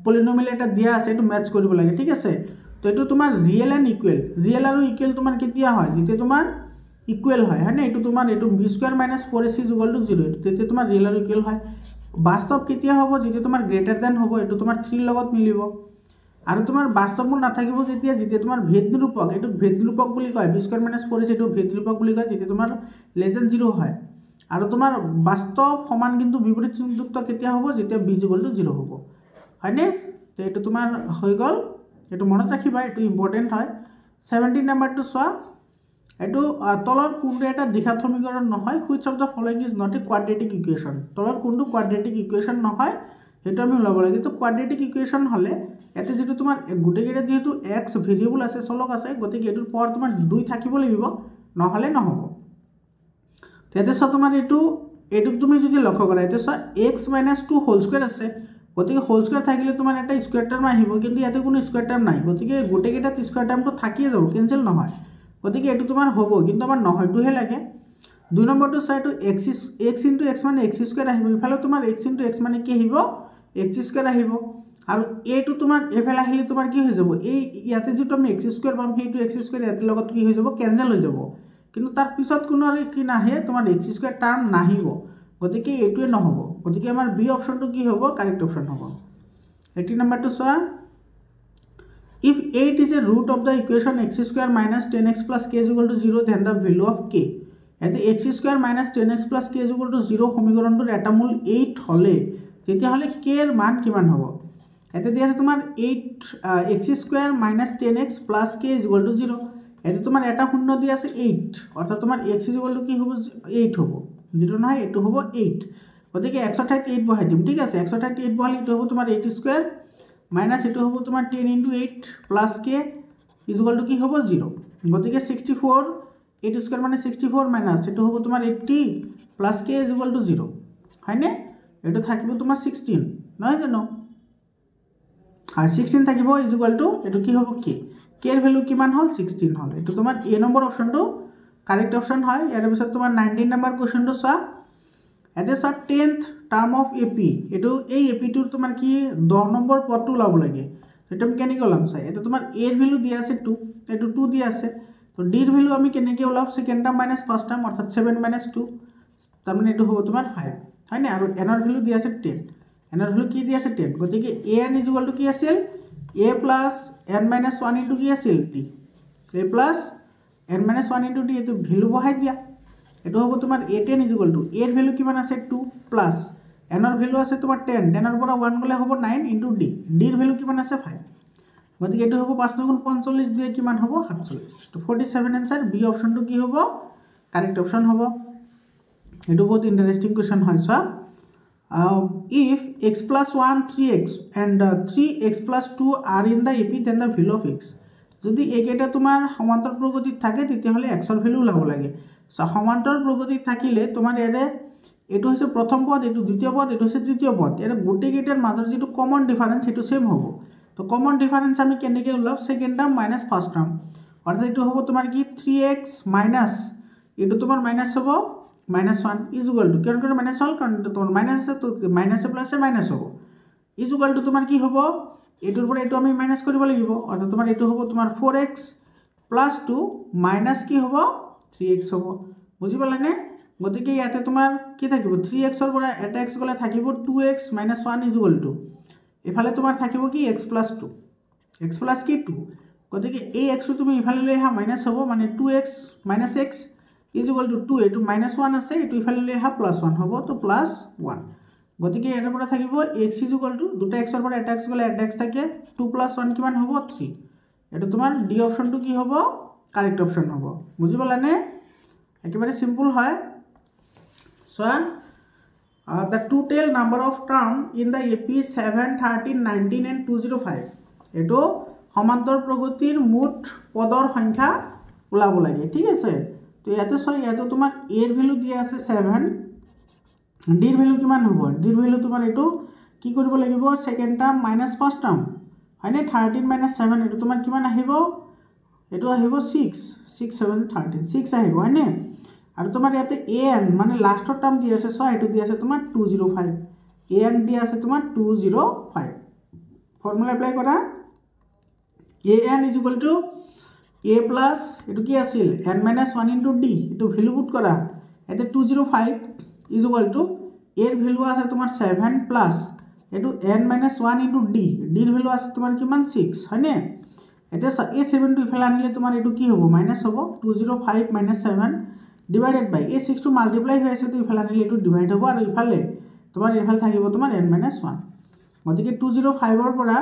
পলিনমিয়াল এটা দিয়া আছে, এইটো ম্যাচ কৰিব লাগে, ঠিক আছে? তো এইটো তোমাৰ ৰিয়েল এণ্ড ইকুৱেল, ৰিয়েল আৰু ইকুৱেল তোমাৰ কেতিয়া হয়, যেতিয়া তোমাৰ ইকুৱেল হয় হয়নে, এইটো তোমাৰ এইটো B square minus 4ac equal to 0, তেতিয়া তোমাৰ ৰিয়েল আৰু ইকুৱেল হয়। বাস্তৱ কেতিয়া হ'ব, যেতিয়া তোমাৰ গ্ৰেটাৰ দেন হ'ব, এইটো তোমাৰ 3 লগত মিলিব। আৰু তোমাৰ বাস্তৱবোৰ নাথাকিব যেতিয়া, যেতিয়া তোমাৰ ভেদ নিৰূপক, এইটো ভেদ নিৰূপক বুলি কয়, বি স্কুৱেৰ মাইনাছ 4ac এইটো ভেদ নিৰূপক বুলি কয়, যেতিয়া তোমাৰ লেছ দেন 0 হয়। আৰু তোমাৰ বাস্তৱ সমান কিন্তু বিপৰীত চিহ্নযুক্ত কেতিয়া হ'ব, যেতিয়া বি ইকুৱেল টু 0 হ'ব হয়নে। তো এইটো তোমাৰ হৈ গ'ল, এইটো মনত ৰাখিবা, এইটো ইম্পৰ্টেণ্ট হয়। 17 নম্বৰটো চোৱা, এইটো তলৰ কোনটো এটা দ্বিঘাত সমীকৰণ নহয়, which of the following is not a quadratic equation, তলৰ কোনটো কোৱাড্ৰেটিক ইকুৱেশ্যন নহয় সেইটো আমি ওলাব লাগে। তো কোৱাড্ৰেটিক ইকুৱেশ্যন হ'লে ইয়াতে যিটো তোমাৰ গোটেইকেইটা যিহেতু এক্স ভেৰিয়েবল আছে, চলক আছে, গতিকে এইটোৰ পাৱাৰ তোমাৰ 2 থাকিব লাগিব, নহ'লে নহ'ব। ইয়াতে চোৱা তোমাৰ এইটোক তুমি যদি লক্ষ্য কৰা, এতিয়া চোৱা এক্স মাইনাছ 2 হোল স্কুৱেৰ আছে, গতিকে হোল স্কুৱেৰ থাকিলে তোমাৰ এটা স্কুৱেৰ টাৰ্ম আহিব, কিন্তু ইয়াতে কোনো স্কুৱেৰ টাৰ্ম নাই, গতিকে গোটেইকেইটাত স্কুৱেৰ টাৰ্মটো থাকিয়ে যাব, কেঞ্চেল নহয়, গতিকে এইটো তোমাৰ হ'ব, কিন্তু আমাৰ নহয়টোহে লাগে। 2 নম্বৰটো চোৱা, এইটো এক্স ইনটু এক্স মানে এক্স স্কুৱেৰ আহিব, ইফালে তোমাৰ এক্স ইনটু এক্স মানে কি আহিব, এক্স স্কুৱেৰ আহিব। আৰু এইটো তোমাৰ এইফালে আহিলে তোমাৰ কি হৈ যাব, এই ইয়াতে যিটো আমি এক্স স্কুৱেৰ পাম, সেইটো এক্স স্কুৱেৰ ইয়াতে লগত কি হৈ যাব, কেঞ্চেল হৈ যাব, কিন্তু তাৰ পিছত কোনো আৰু কি নাহে, তোমাৰ এক্স স্কুৱেৰ টাৰ্ম নাহিব, গতিকে এইটোৱে নহ'ব, গতিকে আমাৰ বি অপশ্যনটো কি হ'ব, কাৰেক্ট অপশ্যন হ'ব। 18 নম্বৰটো চোৱা, if 8 is a root of the equation x square minus 10x plus k is equal to 0, then the value of k, ইয়াতে x square minus 10x plus k is equal to 0 সমীকৰণটোৰ এটা মূল 8 হ'লে তেতিয়াহ'লে k এৰ মান কিমান হ'ব। ইয়াতে দিয়া আছে তোমাৰ 8 x square minus 10x plus k is equal to 0, ইয়াতে তোমাৰ এটা শূন্য দিয়া আছে 8, অৰ্থাৎ তোমাৰ x is equal to কি হ'ব, 8 হ'ব, 0 নহয়, এইটো হ'ব 8, গতিকে x ৰ ঠাইত 8 বহাই দিম, ঠিক আছে, x ৰ ঠাইত 8 বহালে এইটো হ'ব তোমাৰ 8 স্কুৱেৰ মাইনাছ এইটো হ'ব তোমাৰ 10 into 8 plus k is equal to কি হ'ব, 0, গতিকে 64, 8 স্কুৱেৰ মানে 64 মাইনাছ এইটো হ'ব তোমাৰ 80 plus k is equal to 0 হয়নে, এইটো থাকিব তোমাৰ 16 নহয় জানো, হয় 16 থাকিব ইজ ইকুৱেল টু এইটো কি হ'ব, k এৰ ভেলু কিমান হ'ল, 16 হ'ল, এইটো তোমাৰ এ নম্বৰ অপশ্যনটো কাৰেক্ট অপশ্যন হয়। ইয়াৰ পিছত তোমাৰ 19 নম্বৰ কুৱেশ্যনটো চোৱা, ইয়াতে চোৱা 10th term of A P, এইটো এই এ পিটোৰ তোমাৰ কি 10 নম্বৰ পদটো ওলাব লাগে, সেইটো আমি কেনেকৈ ওলাম চাই, এতিয়া তোমাৰ এৰ ভেলু দিয়া আছে 2, এইটো 2 দিয়া আছে, তো ডিৰ ভেলু আমি কেনেকৈ ওলাম, second term minus first term, অৰ্থাৎ 7 মাইনাছ 2, তাৰমানে এইটো হ'ব তোমাৰ 5 হয়নে, আৰু এনৰ ভেলু দিয়া আছে 10, এনৰ ভেলু কি দিয়া আছে 10, গতিকে a n is equal to কি আছিল, a plus n minus 1 into কি আছিল, t, a plus n minus 1 into t, এইটো ভেলু বহাই দিয়া, এইটো হ'ব তোমাৰ এ 10 ইজ ইকুৱেল টু এৰ ভেলু কিমান আছে 2 প্লাছ এনৰ ভেলু আছে তোমাৰ 10, 10ৰ পৰা 1 গ'লে হ'ব 9 ইনটু ডি, ডিৰ ভেলু কিমান আছে 5, গতিকে এইটো হ'ব 5 9 45 দিয়ে কিমান হ'ব 47, তো 47 এনসাৰ বি অপশ্যনটো কি হ'ব, কাৰেক্ট অপশ্যন হ'ব। এইটো বহুত ইণ্টাৰেষ্টিং কুৱেশ্যন হয়, চোৱা, if x plus 1 3x and 3x plus 2 are in the AP, then the value of x, যদি এইকেইটা তোমাৰ সমান্তৰ প্ৰগতিত থাকে তেতিয়াহ'লে x ৰ ভেলু ওলাব লাগে। সমান্তৰ প্ৰগতিত থাকিলে তোমাৰ ইয়াতে এইটো হৈছে প্ৰথম পদ, এইটো দ্বিতীয় পদ, এইটো হৈছে তৃতীয় পদ, ইয়াতে গোটেইকেইটাৰ মাজৰ যিটো কমন ডিফাৰেন্স সেইটো সেম হ'ব। তো কমন ডিফাৰেন্স আমি কেনেকৈ ওলাম, second term minus first term, অৰ্থাৎ এইটো হ'ব তোমাৰ কি 3x মাইনাছ এইটো তোমাৰ মাইনাছ হ'ব -1 ইজ ইকুৱেল টু, কিয় মাইনাছ হ'ল, কাৰণ তোমাৰ মাইনাছ আছে, তো মাইনাছে প্লাছে মাইনাছ হ'ব, ইজ ইকুৱেল টু তোমাৰ কি হ'ব, এইটোৰ পৰা এইটো আমি মাইনাছ কৰিব লাগিব, অৰ্থাৎ তোমাৰ এইটো হ'ব তোমাৰ 4x প্লাছ 2 মাইনাছ কি হ'ব 3x হ'ব, বুজি পালানে। গতিকে ইয়াতে তোমাৰ কি থাকিব, 3xৰ পৰা এটা x গ'লে থাকিব 2x minus 1 is equal two, এফালে তোমাৰ থাকিব কি x প্লাছ 2, x প্লাছ কি 2, গতিকে এই xটো তুমি ইফালে লৈ আহা মাইনাছ হ'ব, মানে 2x minus x is equal two 2, এইটো -1 আছে, এইটো ইফালে লৈ আহা +1 হ'ব, তো +1, গতিকে ইয়াৰ পৰা থাকিব x ইজ ইকুৱেল টু দুটা xৰ পৰা এটা x গ'লে এটা x থাকে, 2 + 1 কিমান হ'ব 3, এইটো তোমাৰ ডি অপশ্যনটো কি হ'ব, কাৰেক্ট অপশ্যন হ'ব, বুজি পালানে, একেবাৰে সিম্পল হয়। চোৱা, the total number of term in the AP 7 13 19 and 205, এইটো সমান্তর প্ৰগতিৰ মুঠ পদৰ সংখ্যা ওলাব লাগে, ঠিক আছে। তো ইয়াতে চোৱা, ইয়াতে তোমাৰ এৰ ভেলু দিয়া আছে 7, ডিৰ ভেলু কিমান হ'ব, ডিৰ ভেলু তোমাৰ এইটো কি কৰিব লাগিব, second term minus first term হয়নে, 13 মাইনাছ 7 এইটো তোমাৰ কিমান আহিব, এইটো আহিব 6 6 7 13 6 আহিব হয়নে, আৰু তোমাৰ ইয়াতে এ এন মানে লাষ্টৰ টাৰ্ম দি আছে, চোৱা এইটো দি আছে তোমাৰ 205, এ এন দি আছে তোমাৰ 205, ফৰ্মুলা এপ্লাই কৰা, an is equal two a plus এইটো কি আছিল n মাইনাছ 1 ইনটু d এইটো ভ্যালু পুট কৰা এতে 205 ইজ ইকুৱেল টু a ৰ ভ্যালু আছে তোমাৰ 7 প্লাছ এইটো n minus 1 into d d ৰ ভ্যালু আছে তোমাৰ কিমান 6 হয়নে এতে a 7 টো ইফালে আনিলে তোমাৰ এইটো কি হ'ব মাইনাছ হ'ব 205 মাইনাছ 7 ডিভাইডেড বাই a 6 টো মাল্টিপ্লাই হৈ আছে তো ইফালে আনিলে এইটো ডিভাইড হ'ব আৰু ইফালে তোমাৰ ইফালে থাকিব তোমাৰ n মাইনাছ 1 গতিকে 205 ৰ পৰা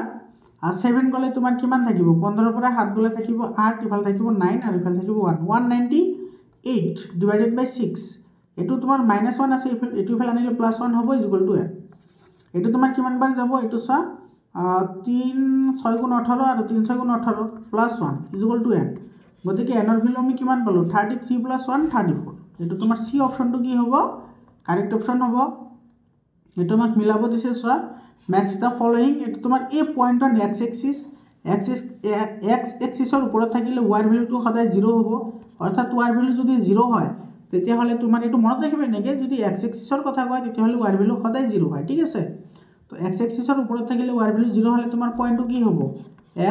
7 গলে তোমাৰ কিমান থাকিব 15 ৰ পৰা 7 গলে থাকিব 8 ইফালে থাকিব 9 আৰু ইফালে থাকিব 1 198 ডিভাইডেড বাই 6 এটো তোমাৰ -1 আছে এটো ইফালে আনিলে +1 হ'ব ইজ ইকুৱেল টু n এটো তোমাৰ কিমান বাৰ যাব এটো চা 3 6 গুণ 18 আৰু 3 6 গুণ 18 +1 ইজ ইকুৱেল টু n গতিকে n ৰ ভ্যালু আমি কিমান পালো 33 + 1 34 এটো তোমাৰ সি অপশনটো কি হ'ব কাৰেক্ট অপশন হ'ব এটো আমাক মিলাব দিছে চোৱা ম্যাচ দা ফলোইং এটো তোমাৰ এ পয়েন্ট অন x এক্সিসৰ ওপৰত থাকিলে y ৰ ভ্যালুটো সদায় 0 হ'ব অৰ্থাৎ y ৰ ভ্যালু যদি 0 হয় তেতিয়া হলে তোমাৰ এটো মনত ৰাখিবা নেকি যদি x এক্সিসৰ কথা কয় তেতিয়া হলে y ৰ ভ্যালু সদায় 0 হয় ঠিক আছে তো x এক্সিসৰ ওপৰত থাকিলে y ৰ ভ্যালু 0 হলে তোমাৰ পয়েন্টটো কি হ'ব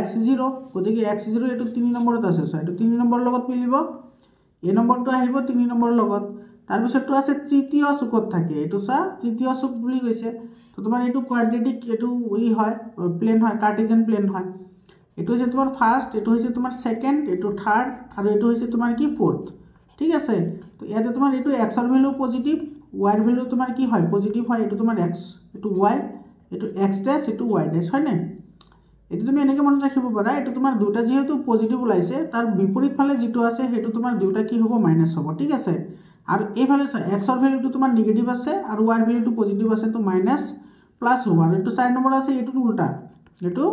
x0 গতিকে x0 এটো 3 নম্বৰত আছে সো এটো 3 নম্বৰ লগত মিলিব এ নম্বৰটো আহিব 3 নম্বৰ লগত তাৰ পিছতটো আছে তৃতীয় চুকত থাকে এটো চা তৃতীয় চুক বুলি কৈছে তো তোমাৰ এটো কোয়াড্ৰেটিক এটো ই হয় প্লেন হয় কাৰ্টেসিয়ান প্লেন হয় এটো হৈছে তোমাৰ ফাৰ্স্ট এটো হৈছে তোমাৰ সেকেন্ড এটো থাৰ্ড আৰু এটো হৈছে তোমাৰ কি ফোৰ্থ ঠিক আছে তো ইয়াতে তোমাৰ এটো x ৰ ভ্যালু পজিটিভ y ৰ ভ্যালু তোমাৰ কি হয় পজিটিভ হয় এটো তোমাৰ x এটো y এটো x ড্যাশ এটো y ড্যাশ হয় না এটো তুমি এনেকে মনত ৰাখিব পাৰা এটো তোমাৰ দুটা যেহেতু পজিটিভ ওলাইছে তাৰ বিপৰীত ফালে যেটো আছে হেতু তোমাৰ দুটা কি হ'ব মাইনাস হ'ব ঠিক আছে আৰু এইফালে x ৰ ভ্যালুটো তোমাৰ নেগেটিভ আছে আৰু y ৰ ভ্যালুটো পজিটিভ আছে তো মাইনাস প্লাস হ'ব আৰু এটো 4 নম্বৰ আছে এটো উল্টা এটো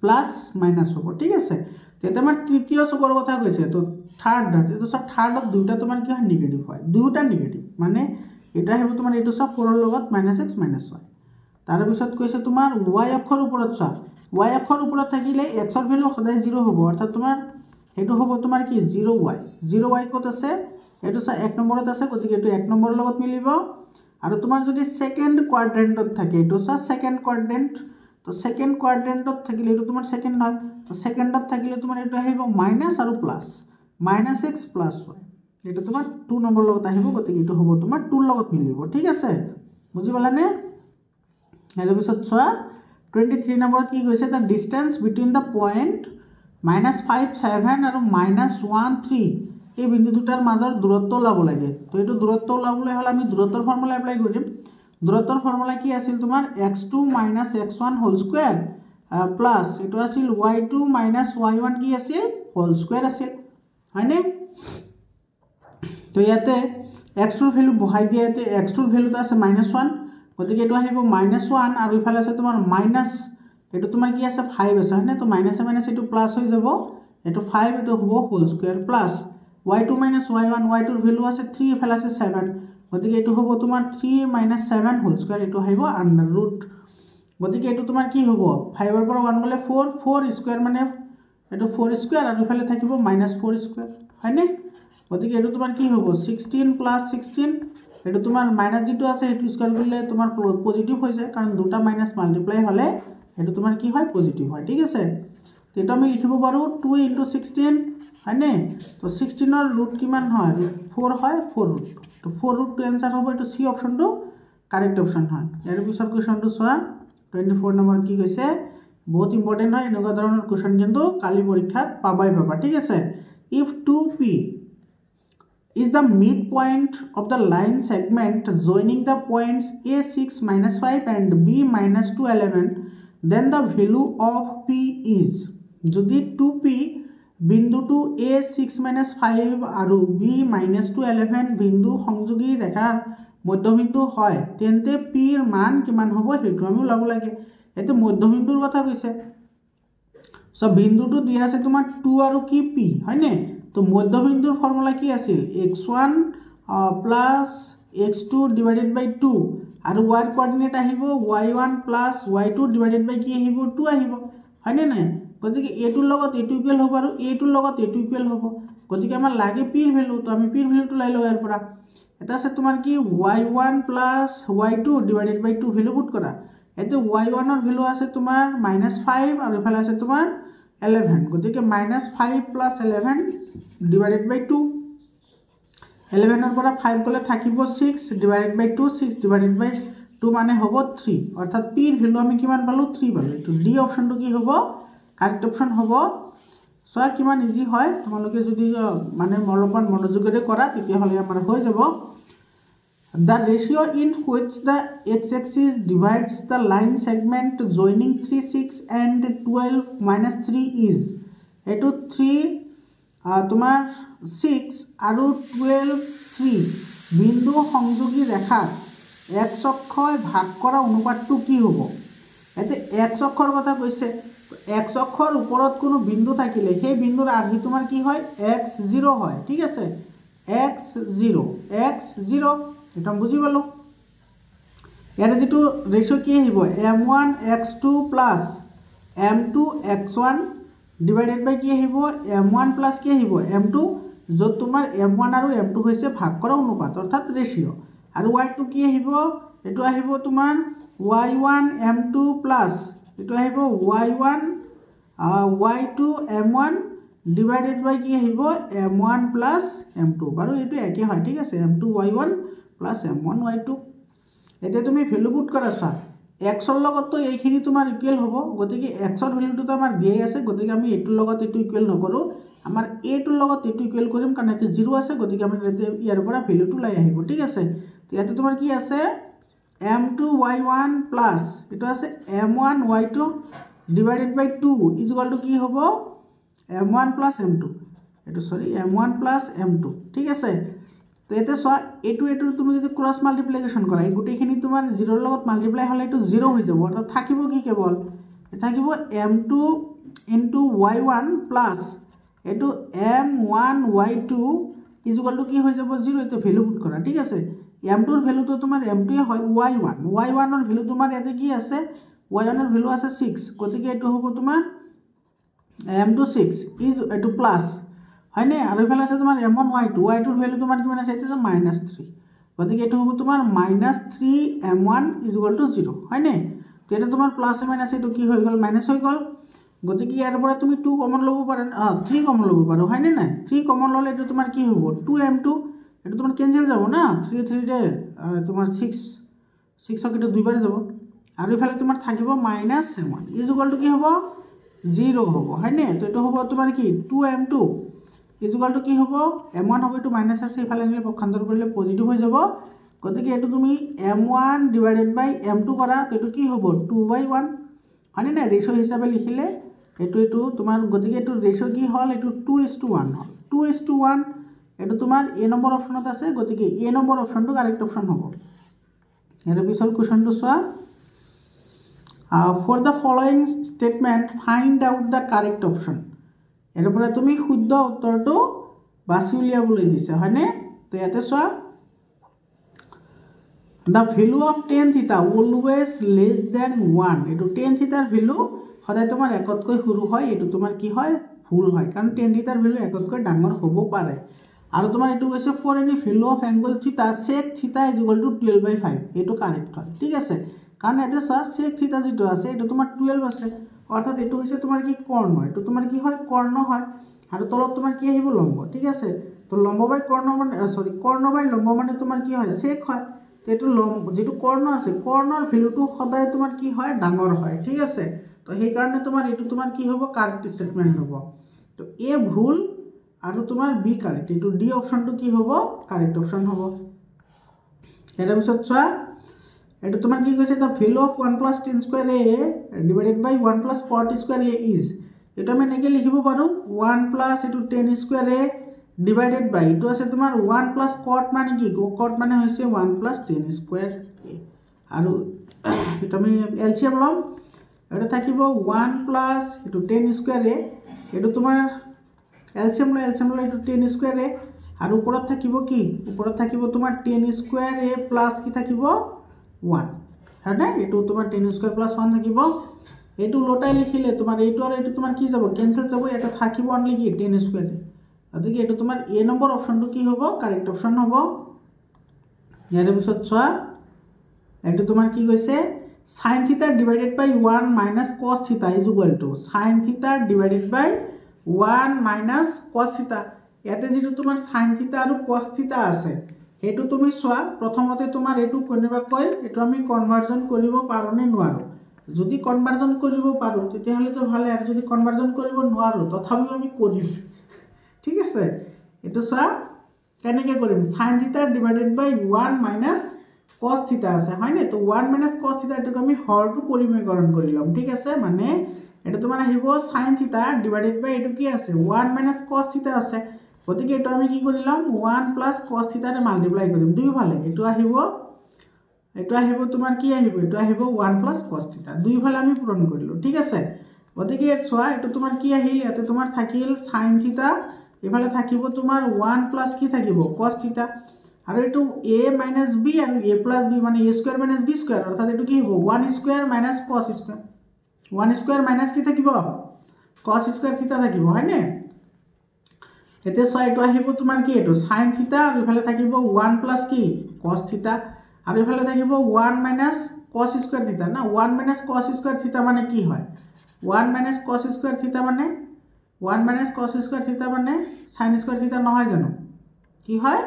প্লাস মাইনাস হ'ব ঠিক আছে তেতে আমাৰ তৃতীয় চকৰ কথা কৈছে তো থাৰ্ড এটো সব থাৰ্ডত দুটা তোমাৰ কি হয় নেগেটিভ হয় দুটা নেগেটিভ মানে এটা হ'ব তোমাৰ এটো সব 4 ৰ লগত -x -y তাৰ পিছত কৈছে তোমাৰ y অক্ষৰ ওপৰত চা y অক্ষৰ ওপৰত থাকিলে x ৰ ভ্যালু সদায় 0 হ'ব অৰ্থাৎ তোমাৰ এটো হ'ব তোমাৰ কি 0y কত আছে এটো চা 1 নম্বৰত আছে গতিকে এটো 1 নম্বৰৰ লগত মিলিব আৰু তোমাৰ যদি সেকেন্ড কোয়াড্ৰেন্টত থাকে এটো চা সেকেন্ড কোয়াড্ৰেন্ট তো সেকেন্ড কোয়াড্ৰেন্টত থাকিলে এটো তোমাৰ সেকেন্ড হয় তো সেকেন্ডত থাকিলে তোমাৰ এটা আহিব মাইনাস আৰু প্লাস -x + y এটা তোমাৰ 2 নম্বৰ লগত আহিব গতিকে এটো হ'ব তোমাৰ 2 লগত মিলিব ঠিক আছে বুজি পালানে এৰ পিছত চোৱা 23 নম্বৰত কি কৈছে দা ডিসটেন্স বিটুইন দা পয়েন্ট -5 7 আৰু -1 3 এই বিন্দু দুটাৰ মাজৰ দূৰত্ব ওলাব লাগে তো এটো দূৰত্ব ওলাবলৈ হলে আমি দূৰত্বৰ ফৰ্মুলা এপ্লাই কৰিম দূৰত্বৰ ফৰ্মুলা কি আছিল তোমাৰ x2 - x1 whole square plus এটো আছিল y2 - y1 কি আছিল হোল স্কয়াৰ আছিল হয়নে তো ইয়াতে x2 ৰ ভ্যালু বহাই দিয়াতে x2 ৰ ভ্যালুটো আছে -1 গতিকে এটো আহিব -1 আৰু ইফালে আছে তোমাৰ মাইনাস এটো তোমাৰ কি আছে 5 আছে হয়নে তো মাইনাস মাইনাস এটো প্লাস হৈ যাব এটো 5 এটো হ'ব whole square plus y2 - y1 y2 ৰ ভ্যালু আছে 3 ইফালে আছে 7 গতিকে এটো হ'ব তোমাৰ 3 - 7 হোল স্কয়াৰ এটো আহিব আন্ডাৰ ৰুট গতিকে এটো তোমাৰ কি হ'ব 5 ৰ পৰা 1 গলে 4 4 স্কয়াৰ মানে এটো 4 স্কয়াৰ আৰু ইফালে থাকিব -4 স্কয়াৰ হয়নে গতিকে এটো তোমাৰ কি হ'ব 16 + 16 এটো তোমাৰ মাইনাস যেটো আছে এটো স্কয়াৰ কৰিলে তোমাৰ পজিটিভ হৈ যায় কাৰণ দুটা মাইনাস মাল্টিপ্লাই হলে এটো তোমাৰ কি হয় পজিটিভ হয় ঠিক আছে এটা আমি লিখিব পাৰো 2 * 16 হয়নে তো 16 ৰ ৰুট কিমান হয় 4 হয় 4 ৰুট তো 4 ৰুট টু आंसर হ'ব এটো সি অপশনটো কাৰেক্ট অপশন হয় এৰ পিছৰ কোৱেশ্চনটো চোৱা 24 নম্বৰ কি কৈছে বহুত ইম্পৰ্টেন্ট হয় এনেকুৱা ধৰণৰ কোৱেশ্চন কিন্তু কালি পৰীক্ষাত পাবাই পাবা ঠিক আছে if 2p is the midpoint of the line segment joining the points a6 - 5 and b - 2 11 then the value of p is যদি 2p বিন্দুটো a6 - 5 আৰু b - 2 11 বিন্দু সংযোগী ৰেখাৰ মধ্যবিন্দু হয় তেন্তে p ৰ মান কিমান হ'ব হেতু আমি ওলাব লাগে এতে মধ্যবিন্দুৰ কথা কৈছে সো বিন্দুটো দিয়া আছে তোমাৰ 2 আৰু কি p হয়নে তো মধ্যবিন্দুৰ ফৰ্মুলা কি আছিল x1 + x2 / 2 আৰু y ৰ কোঅৰ্ডিনেট আহিব y1 + y2 / কি আহিব 2 আহিব হয়নে নাই গতিকে এটোৰ লগত এটো ইকুৱেল হ'ব আৰু এটোৰ লগত এটো ইকুৱেল হ'ব গতিকে আমাৰ লাগে p ৰ ভ্যালু তো আমি p ৰ ভ্যালুটো লাই লও ইয়াৰ পৰা এটা আছে তোমাৰ কি y1 + y2 / 2 ভ্যালু পুট কৰা এতে y1 ৰ ভ্যালু আছে তোমাৰ -5 আৰু ইফালে আছে তোমাৰ 11 গতিকে -5 + 11 ডিভাইডেড বাই 2 11 পৰা 5 গলে থাকিব 6 ডিভাইডেড বাই 2 6 ডিভাইডেড বাই 2 মানে হ'ব 3 অৰ্থাৎ p ৰ ভ্যালু আমি কিমান পালো 3 পালো এটো ডি অপচনটো কি হ'ব কারেক্ট অপশন হ'ব সো কিমান ইজি হয় তোমালোকে যদি মানে অলপমান মনোযোগেৰে কৰা তেতিয়া হলে আমাৰ হৈ যাব The ratio in which the x-axis divides the line segment joining 3, 6 and 12 minus 3 is eto 3 tomar 6 aru 12 3 bindu সংযোগী রেখাত x অক্ষয় ভাগ কৰা অনুপাতটো কি হ'ব এতে x অক্ষৰ কথা কৈছে x অক্ষৰ ওপৰত কোনো বিন্দু থাকিলে সেই বিন্দুৰ আৰ্হি তোমাৰ কি হয় x0 হয় ঠিক আছে x0 এটা বুজি পালো ইয়াৰে যেটো ৰেশিও কি আহিব m1 x2 plus m2 x1 divided বাই কি আহিব m1 প্লাস কি আহিব m2 যত তোমাৰ m1 আৰু m2 হৈছে ভাগ কৰা অনুপাত অৰ্থাৎ ৰেশিও আৰু y2 কি আহিব এটো আহিব তোমাৰ y1 m2 প্লাস এটো আহিব y1 y2 m1 ডিভাইডেড বাই কি আহিব m1 প্লাস m2 বাৰু এটো একে হয় ঠিক আছে m2 y1 plus m1 y2 এতে তুমি ভ্যালু পুট কৰা চা x ৰ লগত তো এইখিনি তোমাৰ ইকুৱেল হ'ব গতিকে x ৰ ভ্যালুটো তো আমাৰ দিয়াই আছে গতিকে আমি এটোৰ লগত এটো ইকুৱেল নকৰো আমাৰ a টোৰ লগত এটো ইকুৱেল কৰিম কাৰণ এতে 0 আছে গতিকে আমি এতে ইয়াৰ পৰা ভ্যালুটো লাই আহিব ঠিক আছে তো ইয়াতে তোমাৰ কি আছে m2 y1 প্লাস এটো আছে m1 y2 divided by 2 is equal to কি হ'ব m1 প্লাস m2 এটো সরি m1 প্লাস m2 ঠিক আছে তো এতে সো এটু তুমি যদি ক্রস মাল্টিপ্লিকেশন কৰা এই গুটেখিনি তোমাৰ 0 ৰ লগত মাল্টিপ্লাই হলে এটু 0 হৈ যাব অৰ্থাৎ থাকিব কি কেৱল থাকিব m2 * y1 প্লাস এটু m1 y2 is equal to কি হৈ যাব 0 এতে ভ্যালু পুট কৰা ঠিক আছে m2 ৰ ভ্যালু তো তোমাৰ m2 এ হয় y1 ৰ ভ্যালু তোমাৰ এতে কি আছে y1 ৰ ভ্যালু আছে 6 গতিকে এটু হ'ব তোমাৰ m2 6 ইজ এটু প্লাস হয় নে আৰু ইফালে আছে তোমাৰ m1 y2 ৰ ভ্যালু তোমাৰ কিমান আছে এটা -3 গতিকে এটো হ'ব তোমাৰ -3 m1 = 0 হয় নে তো এটা তোমাৰ প্লাস মাইনাস এটো কি হৈ গল মাইনাস হৈ গল গতিকে ইয়াৰ পৰা তুমি 2 কমন লব পাৰা 3 কমন লব পাৰো হয় নে নাই 3 কমন ললে এটো তোমাৰ কি হ'ব 2m2 এটো তোমাৰ ক্যান্সেল যাব না 3 3 ৰে তোমাৰ 6 ক এটো দুইবাৰ যাব আৰু ইফালে তোমাৰ থাকিব -m1 = কি হ'ব 0 হ'ব হয় নে তো এটো হ'ব তোমাৰ কি 2m2 ইকুয়াল টু কি হ'ব m1 হ'ব এটো মাইনাস আছে ইফালে নিলে পক্ষান্তৰ কৰিলে পজিটিভ হৈ যাব গতিকে এটো তুমি m1 ডিভাইডেড বাই m2 কৰা এটো কি হ'ব 2/1 মানে না ৰেশিও হিচাপে লিখিলে এটো তোমাৰ গতিকে এটো ৰেশিও কি হল এটো 2:1 হল 2:1 এটো তোমাৰ a নম্বৰ অপচনত আছে গতিকে a নম্বৰ অপচনটো কাৰেক্ট অপচন হ'ব এৰ পিছৰ কোৱেশ্চনটো চোৱা for the following statement find out the correct option এৰ পৰা তুমি শুদ্ধ উত্তৰটো বাছি উলিয়াবলৈ দিছে হয়নে তো ইয়াতে চোৱা the value of tan theta always less than 1 এটো tan theta ৰ ভ্যালু সদায় তোমাৰ একতকৈ সৰু হয় এটো তোমাৰ কি হয় ভুল হয় কাৰণ tan theta ৰ ভ্যালু একতকৈ ডাঙৰ হ'ব পাৰে আৰু তোমাৰ এটো হৈছে for any value of angle theta sec theta = 12/5 এটো কারেক্ট হয় ঠিক আছে কাৰণ এতে চোৱা sec theta যেটো আছে এটো তোমাৰ 12 আছে অর্থাৎ এটো হইছে তোমার কি কর্ণ এটো তোমার কি হয় কর্ণ হয় আর তলত তোমার কি আহিব লম্ব ঠিক আছে তো লম্ব বাই কর্ণ মানে সরি কর্ণ বাই লম্ব মানে তোমার কি হয় sec হয় তো এটো লম্ব যেটো কর্ণ আছে কৰ্ণৰ ভ্যালুটো সদায় তোমাৰ কি হয় ডাঙৰ হয় ঠিক আছে তো সেই কাৰণে তোমাৰ এটো তোমাৰ কি হ'ব কাৰেক্ট স্টেটমেন্ট হ'ব তো এ ভুল আৰু তোমাৰ বি কাৰেক্ট এটো ডি অপশনটো কি হ'ব কাৰেক্ট অপশন হ'ব এৰ পিছত চোৱা এটো তোমার কি কৈছে the value of 1 + tan square a divided by 1 + cot square a is এটা আমি নেকে লিখিব পাৰো 1 + এটো tan square a divided by এটো আছে তোমাৰ 1 + cot মানে কি cot মানে হৈছে 1 + tan square a আৰু এটা আমি এলসিএম লম এটা থাকিব 1 + এটো tan square a এটো তোমাৰ এলসিএম লয় এটো tan square a আৰু ওপৰত থাকিব কি ওপৰত থাকিব তোমাৰ tan square a + কি থাকিব 1 হয়নে এটো তোমাৰ tan square + 1 থাকিব এটো লটাই লিখিলে তোমাৰ এইটো আৰু এটো তোমাৰ কি যাব ক্যান্সেল যাব এটা থাকিব অনলি কি tan square গতিকে এটো তোমাৰ a নম্বৰ অপচনটো কি হ'ব কাৰেক্ট অপচন হ'ব ইয়াৰ পিছত চোৱা এটো তোমাৰ কি কৈছে sin theta divided by 1 minus cos theta is equal to sin theta divided by 1 minus cos theta. ইয়াতে যেটো তোমাৰ sin theta আৰু cos theta আছে হেতু তুমি সোৱা প্ৰথমতে তোমাৰ এটু কোনবা কয় এটু আমি কনভাৰজন কৰিব পাৰো নে নোৱাৰো যদি কনভাৰজন কৰিব পাৰো তেতিয়া হলে তো ভালে আৰু যদি কনভাৰজন কৰিব নোৱাৰো তথাপিও আমি কৰিম ঠিক আছে এটু সোৱা কেনেকৈ কৰিম sin theta divided by 1 minus cos theta আছে হয় না তো 1 minus cos theta এটুক আমি হৰটো পৰিমেয়কৰণ কৰি লম ঠিক আছে মানে এটা তোমাৰ আহিব sin theta divided by এটু কি আছে 1 minus cos theta আছে গতিকে এটু আমি কি কৰিলাম 1 plus cos theta ৰে মাল্টিপ্লাই কৰিম দুই ফালে এটু আহিব তোমাৰ কি আহিব এটু আহিব 1 plus cos theta দুই ফালে আমি পূৰণ কৰিলো ঠিক আছে গতিকে সোৱা এটু তোমাৰ কি আহিল ইয়াতে তোমাৰ থাকিল sin theta এফালে থাকিব তোমাৰ 1 plus কি থাকিব cos theta আৰু এটু a minus b আৰু a plus b মানে a square minus b square অৰ্থাৎ এটু কি হ'ব 1 square minus cos square 1 square minus কি থাকিব cos square theta থাকিব হয়নে এতে সোৱা এটু আহিব তোমাৰ কি এটু sin theta আৰু এফালে থাকিব 1 plus কি cos theta আৰু এফালে থাকিব 1 minus cos square theta না 1 minus cos square theta মানে কি হয় 1 minus cos square theta মানে 1 minus cos square theta মানে sin square theta নহয় জানো কি হয়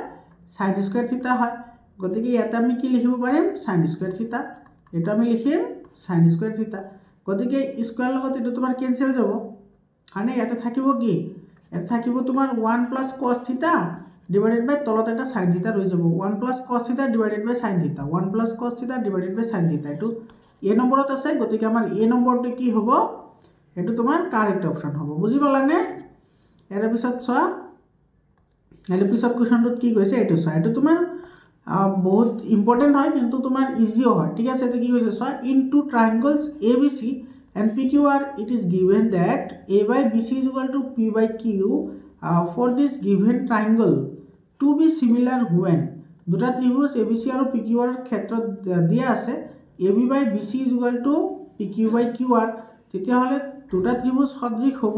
sin square theta হয় গতিকে ইয়াতে আমি কি লিখিব পাৰিম sin square theta এটা আমি লিখিম sin square theta গতিকে স্কয়ার লগত এটো তোমাৰ ক্যান্সেল যাব মানে ইয়াতে থাকিব কি ইয়াতে থাকিব তোমাৰ 1 plus cos theta divided by তলত এটা sin theta ৰৈ যাব 1 plus cos theta divided by sin theta 1 plus cos theta divided by sin theta এটো a নম্বৰত আছে গতিকে আমাৰ a নম্বৰটো কি হ'ব এটো তোমাৰ কাৰেক্ট অপশন হ'ব বুজি পালানে এৰ পিছত সোৱা এৰ পিছত কোৱেশ্চনটো কি কৈছে এটো সোৱা এটো তোমাৰ বহুত ইম্পৰ্টেন্ট হয় কিন্তু তোমাৰ ইজিও হয় ঠিক আছে এটো কি কৈছে show in two triangles ABC and PQR it is given that A by BC is equal to P by Q for this given triangle to be similar when দুটা ত্রিভুজ ABC আৰু PQR ক্ষেত্ৰত দিয়া আছে AB by BC is equal to PQ by QR তেতিয়া হলে দুটা ত্রিভুজ সদৃশ হ'ব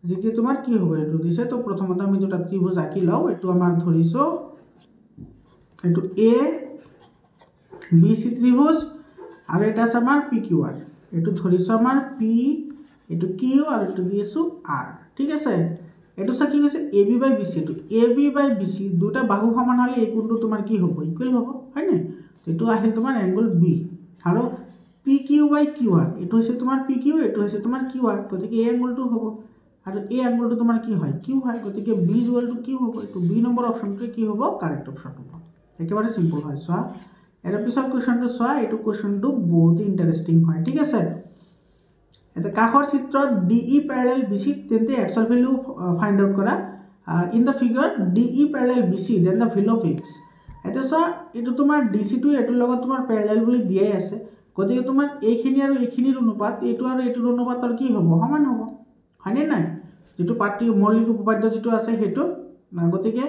যেতিয়া তোমাৰ কি হ'ব এটো দিছে তো প্ৰথমতে আমি দুটা ত্ৰিভুজ আঁকি লও এটো আমাৰ ধৰিছো এটো A BC ত্ৰিভুজ আৰু এটা আছে আমাৰ PQR এটো ধৰিছো আমাৰ P এটো Q আৰু এটো দিছো R ঠিক আছে এটো সা কি কৈছে AB by BC এটো AB by BC দুটা বাহু সমান হলে এই কোণটো তোমাৰ কি হ'ব ইকুয়াল হ'ব হয় না এটো আহিল তোমাৰ এংগল B আৰু PQ by QR এটো হৈছে তোমাৰ PQ এটো হৈছে তোমাৰ QR গতিকে এই এংগলটো হ'ব আৰু এই এংগলটো তোমাৰ কি হয় Q হয় গতিকে B ইকুয়াল টু Q হ'ব এটো B নম্বৰ অপশনটো কি হ'ব কাৰেক্ট অপশন হ'ব একেবাৰে সিম্পল হয় সোৱা এৰ পিছত কোৱেশ্চনটো সোৱা এটো কোৱেশ্চনটো বহুত ইন্টাৰেস্টিং হয় ঠিক আছে এটা কাখৰ চিত্ৰত DE parallel BC তেন্তে x এৰ ভ্যালু ফাইন্ড আউট কৰা in the figure DE parallel BC then the value of x এটা সোৱা এটো তোমাৰ DC টো এটো লগত তোমাৰ প্যাৰালাল বুলি দিয়াই আছে গতিকে তোমাৰ এইখিনি আৰু এইখিনিৰ অনুপাত এটো আৰু এটোৰ অনুপাতৰ কি হ'ব সমান হ'ব হয়নে নাই যেটো পাৰ্টি মৌলিক উপপাদ্য যেটো আছে হেতু গতিকে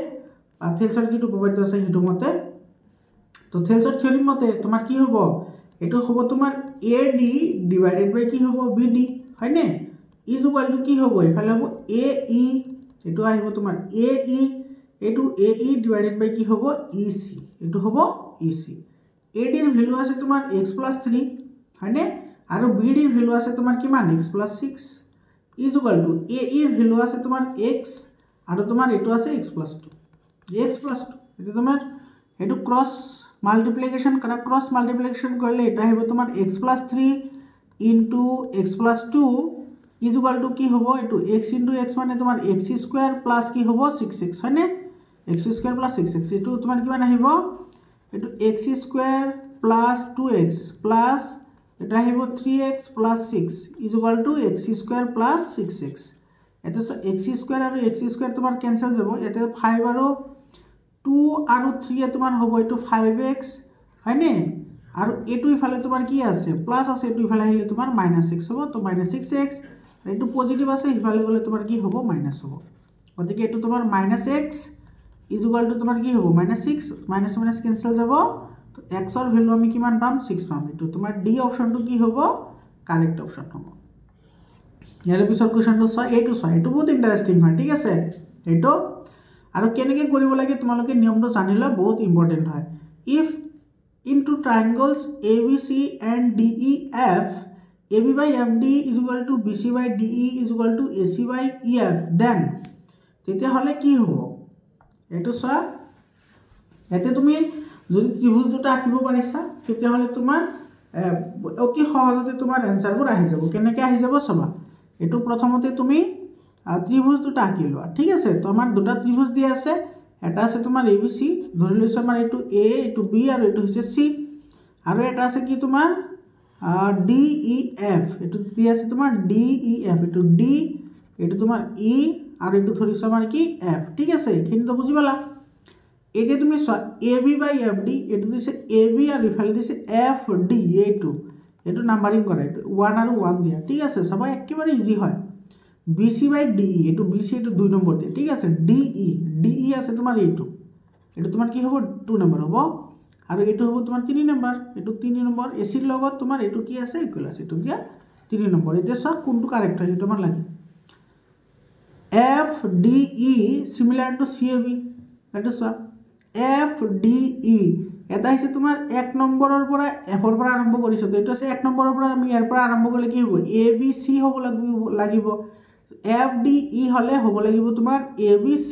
থেলছৰ যেটো উপপাদ্য আছে হেতু মতে তো থেলছৰ থিওৰি মতে তোমাৰ কি হ'ব এটো হ'ব তোমাৰ AD ডিভাইডেড বাই কি হ'ব BD হয়নে ইজ ইকুয়াল টু কি হ'ব এফালে হ'ব AE এটো আহিব তোমাৰ AE এটো AE ডিভাইডেড বাই কি হ'ব EC এটো হ'ব EC AD এর ভ্যালু আছে তোমাৰ x + 3 হয়নে আৰু BD এৰ ভ্যালু আছে তোমাৰ কিমান x + 6 is equal two AE এৰ ভ্যালু আছে তোমাৰ x আৰু তোমাৰ এটো আছে x + 2 x + 2 এটো তোমাৰ এটো ক্রস মাল্টিপ্লিকেশন করা ক্রস মাল্টিপ্লিকেশন করলে এটা হবে তোমার x + 3 into x + 2 is equal to কি হবে এটো x into x মানে তোমার x² প্লাস কি হবে 6x হয়নে x² প্লাস 6x এটো তোমার কিমান আহিব এটো x² প্লাস 2x প্লাস এটা আহিব 3x plus 6 is equal two x² plus 6x এটো x² আৰু x² তোমাৰ ক্যান্সেল যাব এতে 5 আৰু 2 আৰু 3 এ তোমাৰ হ'ব এটো 5x হয়নে আৰু এটো ইফালে তোমাৰ কি আছে প্লাস আছে এটো ইফালে আহিলে তোমাৰ -6 হ'ব তো -6x এটো পজিটিভ আছে ইফালে গলে তোমাৰ কি হ'ব মাইনাস হ'ব গতিকে এটো তোমাৰ -x ইজ ইকুয়াল টু তোমাৰ কি হ'ব -6 মাইনাস ক্যান্সেল যাব তো x এৰ ভ্যালু আমি কিমান পাম 6 পাম এটো তোমাৰ ডি অপশনটো কি হ'ব কাৰেক্ট অপশন হ'ব ইয়াৰ পিছৰ কোৱেশ্চনটো এটো বহুত ইন্টাৰেস্টিং হয় ঠিক আছে এটো আৰু কেনেকৈ কৰিব লাগে তোমালোকে নিয়মটো জানিলা বহুত ইম্পৰ্টেন্ট হয় if into triangles ABC and DEF, AB by FD is equal to BC by DE is equal to AC by EF, then তেতিয়া হলে কি হ'ব এটো সা এতে তুমি যদি ত্রিভুজ দুটা আঁকিব পাৰিছা তেতিয়া হলে তোমাৰ অতি সহজতে তোমাৰ আনসাৰবোৰ আহি যাব কেনেকৈ আহি যাব সবা এটো প্ৰথমতে তুমি ত্ৰিভুজ দুটা আঁকি লোৱা ঠিক আছে তো আমাৰ দুটা ত্ৰিভুজ দিয়া আছে এটা আছে তোমাৰ ABC ধৰি লৈছো আমাৰ এটো A এটো B আৰু এটো হৈছে C আৰু এটা আছে কি তোমাৰ DEF এটো দিয়া আছে তোমাৰ DEF এটো D এটো তোমাৰ E আৰু এটো ধৰিছো আমাৰ কি F ঠিক আছে এইখিনি তো বুজি পালা এতিয়া তুমি AB by FD এটো দিছে AB আৰু ইফালে দিছে FD এটো এটো নাম্বাৰিং কৰা এটো 1 আৰু 1 দিয়া ঠিক আছে সবাই একেবাৰে ইজি হয় BC by DE এটো BC এটো 2 নম্বৰ দিয়ে ঠিক আছে DE আছে তোমাৰ এটো তোমাৰ কি হ'ব 2 নম্বৰ হ'ব আৰু এটো হ'ব তোমাৰ 3 নম্বৰ এটো 3 নম্বৰ AC ৰ লগত তোমাৰ এটো কি আছে ইকুৱেল আছে এটো দিয়া 3 নম্বৰ এতিয়া সব কোনটো কাৰেক্ট হয় এটো আমাৰ লাগে FDE similar to CAB এটো সব FDE এটা হৈছে তোমাৰ 1 নম্বৰৰ পৰা F ৰ পৰা আৰম্ভ কৰিছো তো এটো আছে 1 নম্বৰৰ পৰা আমি ইয়াৰ পৰা আৰম্ভ কৰিলে কি হ'ব ABC হ'ব লাগিব FDE হলে হ'ব লাগিব তোমাৰ ABC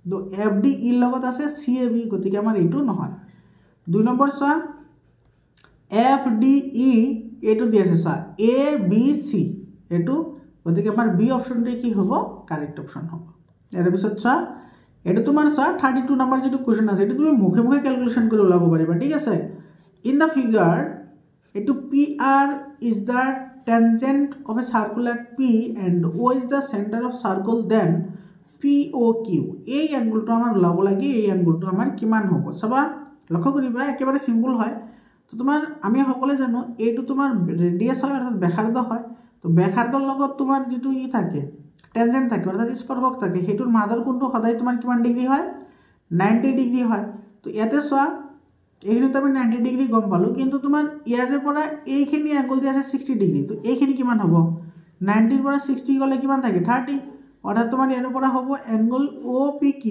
তো FDE লগত আছে CAB গতিকে আমাৰ এটো নহয় 2 নম্বৰ সা FDE এটো দি আছে সা ABC এটো গতিকে আমাৰ B অপশনটো কি হ'ব কাৰেক্ট অপশন হ'ব এৰ পিছত সা এটো তোমাৰ সা 32 নম্বৰ যেটো কোশ্চেন আছে এটো তুমি মুখে মুখে ক্যালকুলেশন কৰি ওলাব পাৰিবা ঠিক আছে ইন দা ফিগাৰ এটো PR is the tangent of a circle at P and O is the center of circle, then POQ এই অ্যাঙ্গেলটো আমাৰ ওলাব লাগে এই অ্যাঙ্গেলটো আমাৰ কিমান হ'ব সবা লক্ষ্য কৰিবা একেবাৰে সিম্পল হয় তো তোমাৰ আমি সকলে জানো এইটো তোমাৰ ৰেডিয়াস হয় অৰ্থাৎ ব্যাসাৰ্ধ হয় তো ব্যাসাৰ্ধৰ লগত তোমাৰ যেটো ই থাকে টেনজেন্ট থাকে অৰ্থাৎ স্পৰ্শক থাকে হেতুৰ মাজৰ কোণটো সদায় তোমাৰ কিমান ডিগ্ৰী হয় 90 ডিগ্ৰী হয় তো ইয়াতে সোয়া এইখিনিতে আমি 90 ডিগ্ৰী গম পালো কিন্তু তোমাৰ ইয়াৰে পৰা এইখিনি অ্যাঙ্গেল দি আছে 60 ডিগ্ৰী তো এইখিনি কিমান হ'ব 90 ৰ পৰা 60 গলে কিমান থাকে 30 অৰ্থাৎ তোমাৰ ইয়াৰে পৰা হ'ব angle OPQ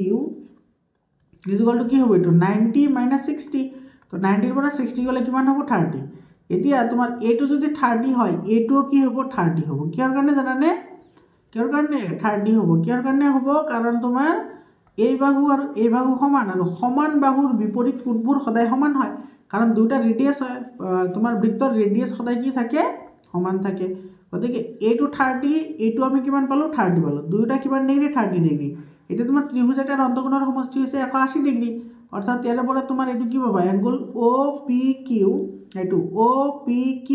is equal to কি হ'ব এটো 90 - 60 তো 90 ৰ পৰা 60 গলে কিমান হ'ব 30 এতিয়া তোমাৰ এটো যদি 30 হয় এটোও কি হ'ব 30 হ'ব কিহৰ কাৰণে জানানে কিহৰ কাৰণে 30 হ'ব কিহৰ কাৰণে হ'ব কাৰণ তোমাৰ এই বাহু আৰু এই বাহু সমান আৰু সমান বাহুৰ বিপৰীত কোণবোৰ সদায় সমান হয় কাৰণ দুটা ৰেডিয়াস হয় তোমাৰ বৃত্তৰ ৰেডিয়াস সদায় কি থাকে সমান থাকে গতিকে এটো 30 এটো আমি কিমান পালো 30 পালো দুটা কিমান ডিগ্ৰী 30 ডিগ্ৰী এটা তোমাৰ ত্ৰিভুজ এটাৰ অন্তঃকোণৰ সমষ্টি হৈছে 180 ডিগ্ৰী অৰ্থাৎ ইয়াৰ পৰা তোমাৰ এটো কি পাবা অ্যাঙ্গেল OPQ এটো OPQ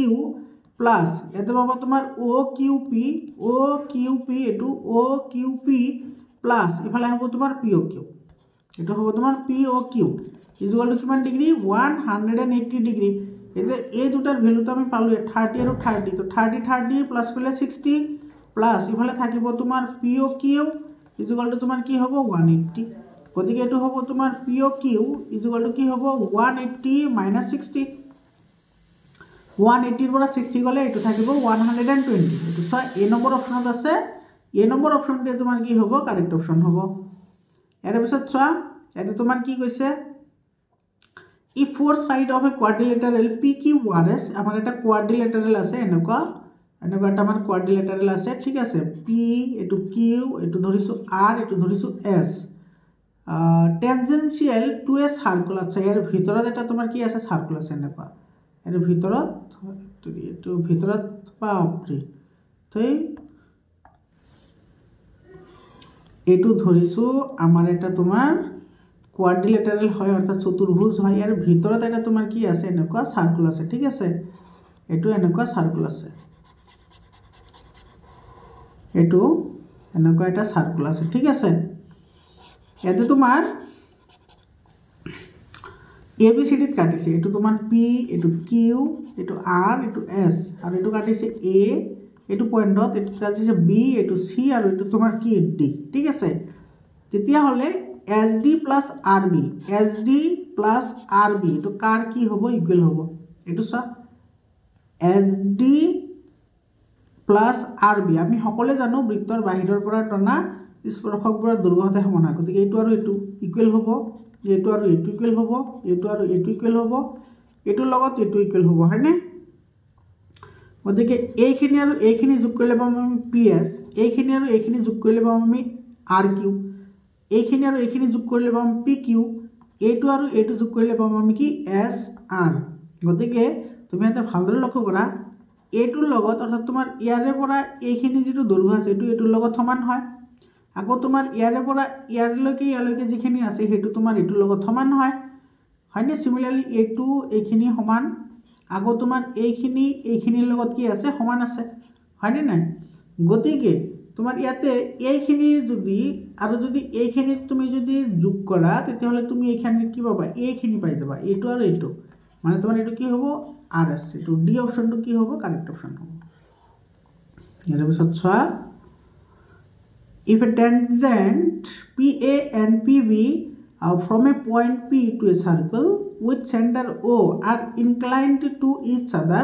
প্লাস এতে পাবা তোমাৰ OQP এটো OQP প্লাস ইফালে হ'ব তোমাৰ POQ এটো হ'ব তোমাৰ POQ ইকুয়াল টু কিমান ডিগ্ৰী 180 ডিগ্ৰী এতে এই দুটাৰ ভ্যালুটো আমি পালো 30 আৰু 30 তো 30 প্লাস কৰিলে 60 প্লাস ইফালে থাকিব তোমাৰ POQ ইকুয়াল টু তোমাৰ কি হ'ব 180 গতিকে এটো হ'ব তোমাৰ POQ ইকুয়াল টু কি হ'ব 180 - 60 180 ৰ পৰা 60 গলে এটো থাকিব 120 এটো সা এ নম্বৰ অপশনত আছে এ নম্বৰ অপশনতে তোমাৰ কি হ'ব কাৰেক্ট অপশন হ'ব এৰ পিছত সা এটো তোমাৰ কি কৈছে if four side of a quadrilateral PQRS আমাৰ এটা quadrilateral আছে এনেকুৱা এটা আমাৰ quadrilateral আছে ঠিক আছে P এটো Q এটো ধৰিছো R এটো ধৰিছো S tangential to a circle আছে ইয়াৰ ভিতৰত এটা তোমাৰ কি আছে সাৰ্কেল আছে এনেকুৱা এৰ ভিতৰত এটো ভিতৰত পাওঁপ্ৰি তই এটো ধৰিছো আমাৰ এটা তোমাৰ কোয়াড্ৰিলেটাৰাল হয় অৰ্থাৎ চতুৰ্ভুজ হয় ইয়াৰ ভিতৰত এটা তোমাৰ কি আছে এনেকুৱা সাৰ্কেল আছে ঠিক আছে এটো এনেকুৱা সাৰ্কেল আছে এটো এনেকুৱা এটা সাৰ্কেল আছে ঠিক আছে ইয়াতে তোমাৰ ABCD কাটিছে এটো তোমাৰ P এটো Q এটো R এটো S আৰু এটো কাটিছে A এটো পয়েন্টত এটো কাটিছে B এটো C আৰু এটো তোমাৰ কি D ঠিক আছে তেতিয়া হলে SD plus RB এটো কার কি হ'ব ইকুয়াল হ'ব এটো সা SD plus RB আমি সকলে জানো বৃত্তৰ বাহিৰৰ পৰা টনা স্পৰ্শকবোৰৰ দৈৰ্ঘ্য সদায় সমান হয় গতিকে এটো আৰু এটো ইকুয়াল হ'ব এটো আৰু এটো ইকুয়াল হ'ব এটো আৰু এটো ইকুয়াল হ'ব এইটোৰ লগত এইটো ইকুৱেল হ'ব হয়নে গতিকে এইখিনি আৰু এইখিনি যোগ কৰিলে পাম আমি PS এইখিনি আৰু এইখিনি যোগ কৰিলে পাম আমি RQ এইখিনি আৰু এইখিনি যোগ কৰিলে পাম PQ এইটো আৰু এইটো যোগ কৰিলে পাম আমি কি SR গতিকে তুমি এটা ভালদৰে লক্ষ্য কৰা এইটোৰ লগত অৰ্থাৎ তোমাৰ ইয়াৰে পৰা এইখিনি যেটো দৈৰ্ঘ্য আছে এইটোৰ লগত সমান হয় আকৌ তোমাৰ ইয়াৰে পৰা ইয়ালৈকে যিখিনি আছে হেতু তোমাৰ এইটোৰ লগত সমান হয় হয়নে সিমিলাৰলি এইটো এইখিনি সমান আকৌ তোমাৰ এইখিনিৰ লগত কি আছে সমান আছে হয়নে নাই গতিকে তোমাৰ ইয়াতে এইখিনি যদি এইখিনি তুমি যদি যোগ কৰা তেতিয়াহলে তুমি এইখানে কি পাবা এইখিনি পাই যাবা এইটো আৰু এইটো মানে তোমাৰ এইটো কি হ'ব RS এইটো ডি অপশনটো কি হ'ব কারেক্ট অপশন হ'ব ইয়াৰ পিছত চোৱা if a tangent PA and PB from a point P to a circle with center O are inclined to each other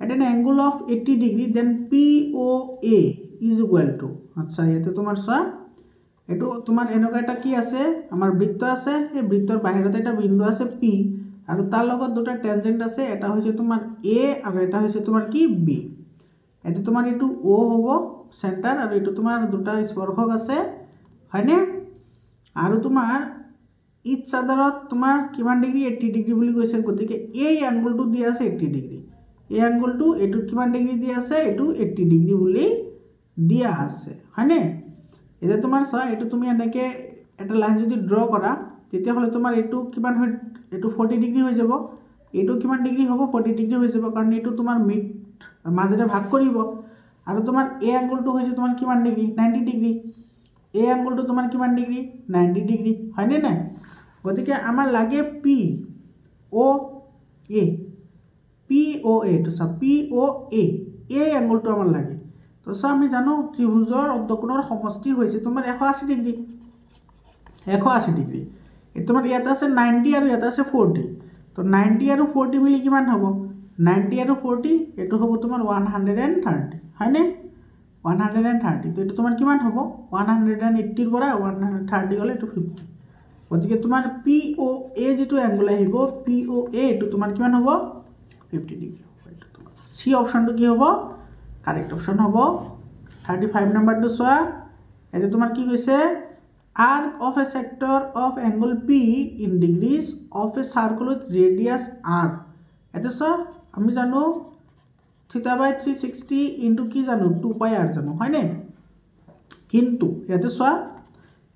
at an angle of 80 degree then POA is equal to আচ্ছা ইয়াতে তোমাৰ চোৱা এটো তোমাৰ এনেকা এটা কি আছে আমাৰ বৃত্ত আছে এই বৃত্তৰ বাহিৰতে এটা বিন্দু আছে P আৰু তাৰ লগত দুটা টেনজেন্ট আছে এটা হৈছে তোমাৰ A আৰু এটা হৈছে তোমাৰ কি B এতে তোমাৰ এটো O হ'ব সেন্টাৰ আৰু এটো তোমাৰ দুটা স্পৰ্শক আছে হয়নে আৰু তোমাৰ ইচ আদাৰত তোমাৰ কিমান ডিগ্ৰী 80 ডিগ্ৰী বুলি কৈছে গতিকে এই এংগলটো দিয়া আছে 80 ডিগ্ৰী এই এংগলটো এটো কিমান ডিগ্ৰী দিয়া আছে এটো 80 ডিগ্ৰী বুলি দিয়া আছে হয়নে এটা তোমাৰ চোৱা এটো তুমি এনেকে এটা লাইন যদি ড্ৰ কৰা তেতিয়া হলে তোমাৰ এটো কিমান হয় এটো 40 ডিগ্ৰী হৈ যাব এটো কিমান ডিগ্ৰী হ'ব 40 ডিগ্ৰী হৈ যাব কাৰণ এটো তোমাৰ মিড মাজেৰে ভাগ কৰিব আৰু তোমাৰ এই এংগলটো হৈছে তোমাৰ কিমান ডিগ্ৰী 90 ডিগ্ৰী এই এংগলটো তোমাৰ কিমান ডিগ্ৰী 90 ডিগ্ৰী হয়নে নাই গতিকে আমাৰ লাগে POA তো সব POA এই এংগলটো আমাৰ লাগে তো সব আমি জানো ত্ৰিভুজৰ অৰ্ধকোণৰ সমষ্টি হৈছে তোমাৰ 180 ডিগ্ৰী 180 ডিগ্ৰী এই তোমাৰ ইয়াত আছে 90 আৰু ইয়াত আছে 40 তো 90 আৰু 40 মিলি কিমান হ'ব 90 আৰু 40 এটো হ'ব তোমাৰ 130 হয়নে 130 তো এটো তোমাৰ কিমান হ'ব 180 ৰ পৰা 130 গলে এটো 50 গতিকে তোমাৰ POA যেটো এংগল আহিব POA এটো তোমাৰ কিমান হ'ব 50 ডিগ্ৰী এটো তোমাৰ সি অপশনটো কি হ'ব কাৰেক্ট অপশন হ'ব 35 নাম্বাৰটো চোৱা এটো তোমাৰ কি কৈছে arc of a sector of angle P in degrees of a circle with radius r এটো চোৱা আমি জানো থিটা বাই 360 ইনটু কি জানো 2 পাই r জানো হয়নে কিন্তু এটো চোৱা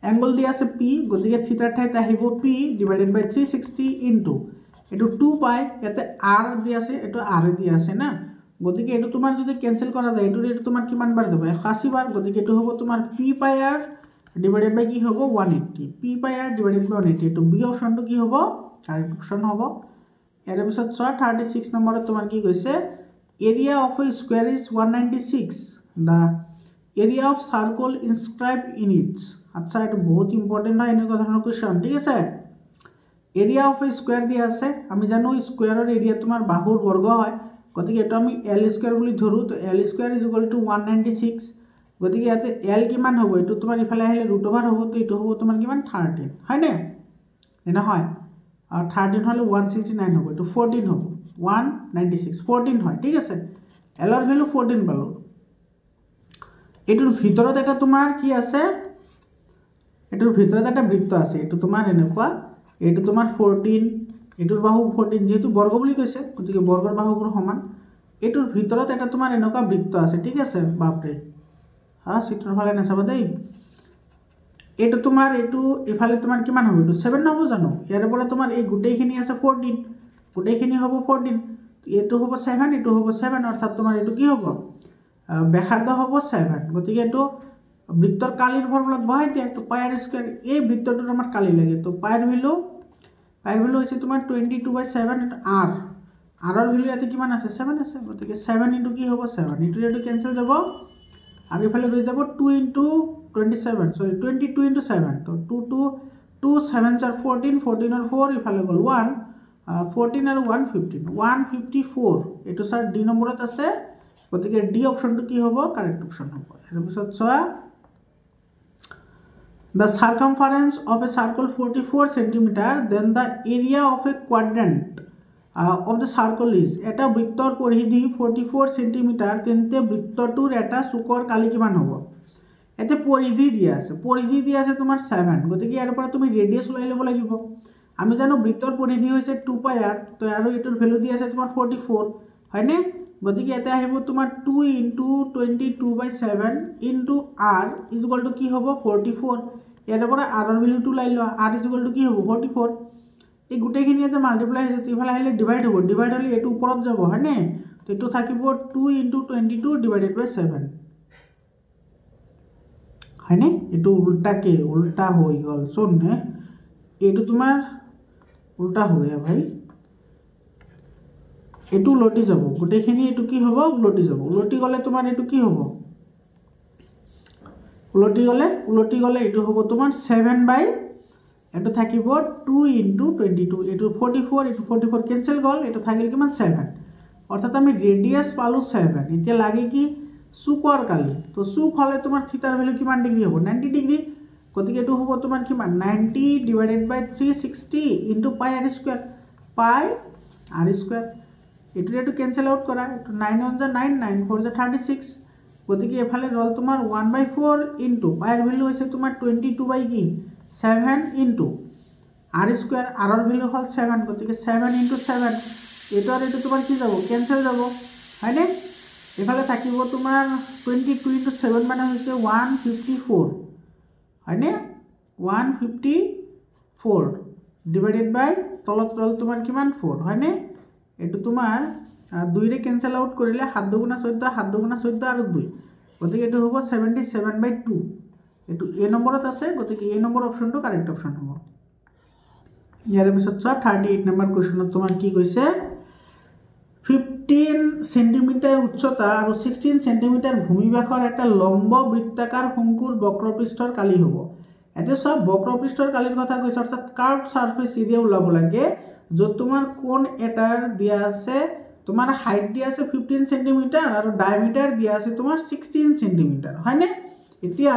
এংগল দিয়া আছে P গতিকে থিটাৰ ঠাইত আহিব P ডিভাইডেড বাই 360 ইনটু এটো 2 পাই ইয়াতে r দিয়া আছে এটো r দিয়া আছে না গতিকে এটো তোমাৰ যদি ক্যান্সেল কৰা যায় এটো তোমাৰ কিমান বাৰ যাব 180 বাৰ গতিকে এটো হ'ব তোমাৰ P পাই r ডিভাইডেড বাই কি হ'ব 180 P পাই r ডিভাইডেড বাই 180 এটো বি অপশনটো কি হ'ব কারেক্ট অপশন হ'ব এর পিছত চোৱা 36 নম্বৰত তোমাৰ কি কৈছে area of a square is 196 the area of circle inscribed in it আচ্ছা এটা বহুত ইম্পর্টেন্ট হয় এনেকুৱা ধৰণৰ কোৱেশ্চন ঠিক আছে area of a square দিয়া আছে আমি জানো স্কয়াৰৰ এৰিয়া তোমাৰ বাহুৰ বৰ্গ হয় গতিকে এটা আমি l স্কয়াৰ বুলি ধৰো তো l স্কয়াৰ = 196 গতিকে ইয়াতে l কিমান হ'ব এটো তোমাৰ ইফালে আহিলে √ওভাৰ হ'ব তো এটো হ'ব তোমাৰ কিমান 13 হয় না এনা হয় আর 13 হলে 169 হবে তো 14 হবে 196 14 হয় ঠিক আছে l এর ভ্যালু 14 পালো এটোৰ ভিতৰত এটা তোমাৰ কি আছে এটোৰ ভিতৰত এটা বৃত্ত আছে এটো তোমাৰ এনেকুৱা এটো তোমাৰ 14 এটোৰ বাহু 14 যেহেতু বৰ্গ বুলি কৈছে গতিকে বৰ্গৰ বাহুবোৰ সমান এটোৰ ভিতৰত এটা তোমাৰ এনেকুৱা বৃত্ত আছে ঠিক আছে বাপৰে হ্যাঁ চিত্ৰৰ ফালে নাচাবা দেই এটো তোমাৰ এটো ইফালে তোমাৰ কিমান হ'ব এটো 7 নহব জানো ইয়াৰ পৰা তোমাৰ এই গুটেইখিনি আছে 14 গুটেইখিনি হ'ব 14 এটো হ'ব 7 এটো হ'ব 7 অৰ্থাৎ তোমাৰ এটো কি হ'ব ব্যাসাৰ্ধ হ'ব 7 গতিকে এটো বৃত্তৰ কালিৰ ফৰ্মুলাত বহাই দিয়া তো পাই r স্কয়াৰ এই বৃত্তটোৰ আমাৰ কালি লাগে তো পাই r ভ্যালু হৈছে তোমাৰ 22/7 এটো r r ৰ ভ্যালু ইয়াতে কিমান আছে 7 আছে গতিকে 7 ইনটু কি হ'ব 7 ইনটু এটো ক্যান্সেল যাব আর ইফালে রয়ে যাব 2 ইনটু 27 সরি 22 ইনটু 7 তো 2 7 are 14 14 আর 4 ইফালে গল 1 14 আর 1 15 154 এটো স্যার ডি নম্বরত আছে গতিকে ডি অপশনটো কি হ'ব কারেক্ট অপশন হ'ব এর পিছত চোৱা the circumference of a circle 44 cm then the area of a quadrant of the circle is এটা বৃত্তৰ পৰিধি 44 সেন্টিমিটাৰ তেন্তে বৃত্তটোৰ এটা চুকৰ কালি কিমান হ'ব এতে পৰিধি দিয়া আছে তোমাৰ 7 গতিকে ইয়াৰ পৰা তুমি ৰেডিয়াস ওলাই ল'ব লাগিব আমি জানো বৃত্তৰ পৰিধি হৈছে 2 পাই r তো আৰু এটোৰ ভ্যালু দিয়া আছে তোমাৰ 44 হয়নে গতিকে এটা আহিব তোমাৰ 2 * 22/7 * r = কি হ'ব 44 ইয়াৰ পৰা r ৰ ভ্যালুটো ওলাই লোৱা r = কি হ'ব 44 এই গুটেখিনি এটা মাল্টিপ্লাই হৈছে তো ইফালে আহিলে ডিভাইড হ'ব ডিভাইড হ'লে এটো ওপৰত যাব হয়নে তো এটো থাকিব 2 * 22/7 হয়নে এটো উল্টা হৈ গল শুন নে এটো তোমাৰ উল্টা হয় ভাই এটো উলটি যাব গুটেখিনি এটো কি হ'ব উলটি গলে তোমাৰ এটো কি হ'ব উলটি গলে এটো হ'ব তোমাৰ 7 বাই এটো থাকিব 2 * 22 এটো 44 এটো 44 ক্যান্সেল গল এটো থাকিল কিমান 7 অর্থাৎ আমি রেডিয়াস পালো 7 এতিয়া লাগে কি সুকৰ কালি তো সুক হলে তোমাৰ থিটাৰ ভ্যালু কিমান ডিগ্ৰী হ'ব 90 ডিগ্ৰী গতিকে এটো হ'ব তোমাৰ কিমান 90 / 360 * পাই r স্কয়াৰ এটো এটো ক্যান্সেল আউট কৰা এটো 9 * 9 9 4 * 36 গতিকে এফালে ৰল তোমাৰ 1/4 * পাই r ভ্যালু হৈছে তোমাৰ 22/7 * r স্কয়াৰ r ৰ ভ্যালু হল 7 গতিকে 7 * 7 এটো আৰ এটো তোমাৰ কি যাব ক্যান্সেল যাব হয়নে এফালে থাকিব তোমাৰ 22 * 7 মানে হৈছে 154 হয়নে 154 ডিভাইডেড বাই তলত রল তোমাৰ কিমান 4 হয়নে এটো তোমাৰ 2 ৰে ক্যান্সেল আউট কৰিলে 7 * 14 7 * 14 আৰু 2 গতিকে এটো হ'ব 77/2 এটো এ নম্বৰত আছে গতিকে এ নম্বৰ অপশনটো কাৰেক্ট অপশন হ'ব ইয়াৰ পিছত 38 নম্বৰ কোৱেশ্চনত তোমাৰ কি কৈছে 15 সেন্টিমিটাৰ উচ্চতা আৰু 16 সেন্টিমিটাৰ ভূমিব্যাসৰ এটা লম্ব বৃত্তাকাৰ শঙ্কুৰ বক্ৰপৃষ্ঠৰ কালি হ'ব এতে সব বক্ৰপৃষ্ঠৰ কালিৰ কথা কৈছে অৰ্থাৎ কাৰ্ভ সাৰফেস এৰিয়া ওলাব লাগে যত তোমাৰ কোণ এটাৰ দিয়া আছে তোমাৰ হাইট দিয়া আছে 15 সেন্টিমিটাৰ আৰু ডায়ামিটাৰ দিয়া আছে তোমাৰ 16 সেন্টিমিটাৰ হয়নে এতিয়া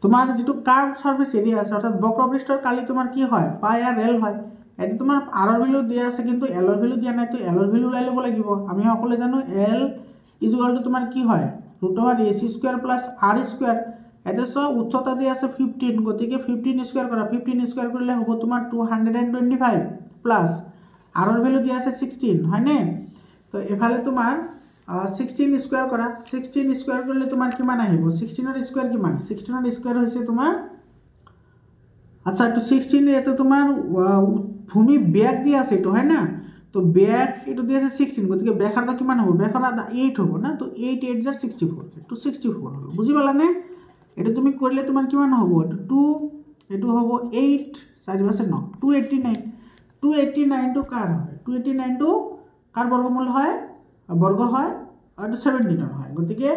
তোমাৰ যেটো কাৰ্ভ সাৰফেস এৰিয়া আছে অৰ্থাৎ বক্ৰপৃষ্ঠৰ কালি তোমাৰ কি হয় পাই আৰ এল হয় এতে তোমাৰ r ৰ ভ্যালু দিয়া আছে কিন্তু l ৰ ভ্যালু দিয়া নাই তো l ৰ ভ্যালু ওলাই ল'ব লাগিব আমি সকলে জানো l = তোমাৰ কি হয় √ac² + r² এতে সব উচ্চতা দিয়া আছে 15 গতিকে 15 স্কয়ার কৰা 15 স্কয়াৰ কৰিলে হ'ব তোমাৰ 225 প্লাস r ৰ ভ্যালু দিয়া আছে 16 হয়নে তো এফালে তোমাৰ 16 স্কয়াৰ কৰা 16 স্কয়াৰ কৰিলে তোমাৰ কিমান আহিব 16 ৰ স্কয়াৰ কিমান 16 ৰ স্কয়াৰ হৈছে তোমাৰ আচ্ছা তো 16 এতে তোমাৰ ভূমি ব্যাস দিয়া আছে তো হয় না তো ব্যাস এটো দিয়া আছে 16 গতিকে ব্যাসার্ধ কিমান হ'ব ব্যাসার্ধ 8 হ'ব না তো 8 8 * 64 তো 64 হলো বুঝি পালা নে এটা তুমি করলে তোমার কিমান হ'ব এটো 2 এটো হ'ব 8 4 * 9 289 289 তো কার হয় 289 তো কার বর্গমূল হয় বর্গ হয় আর 17 এর হয় গতিকে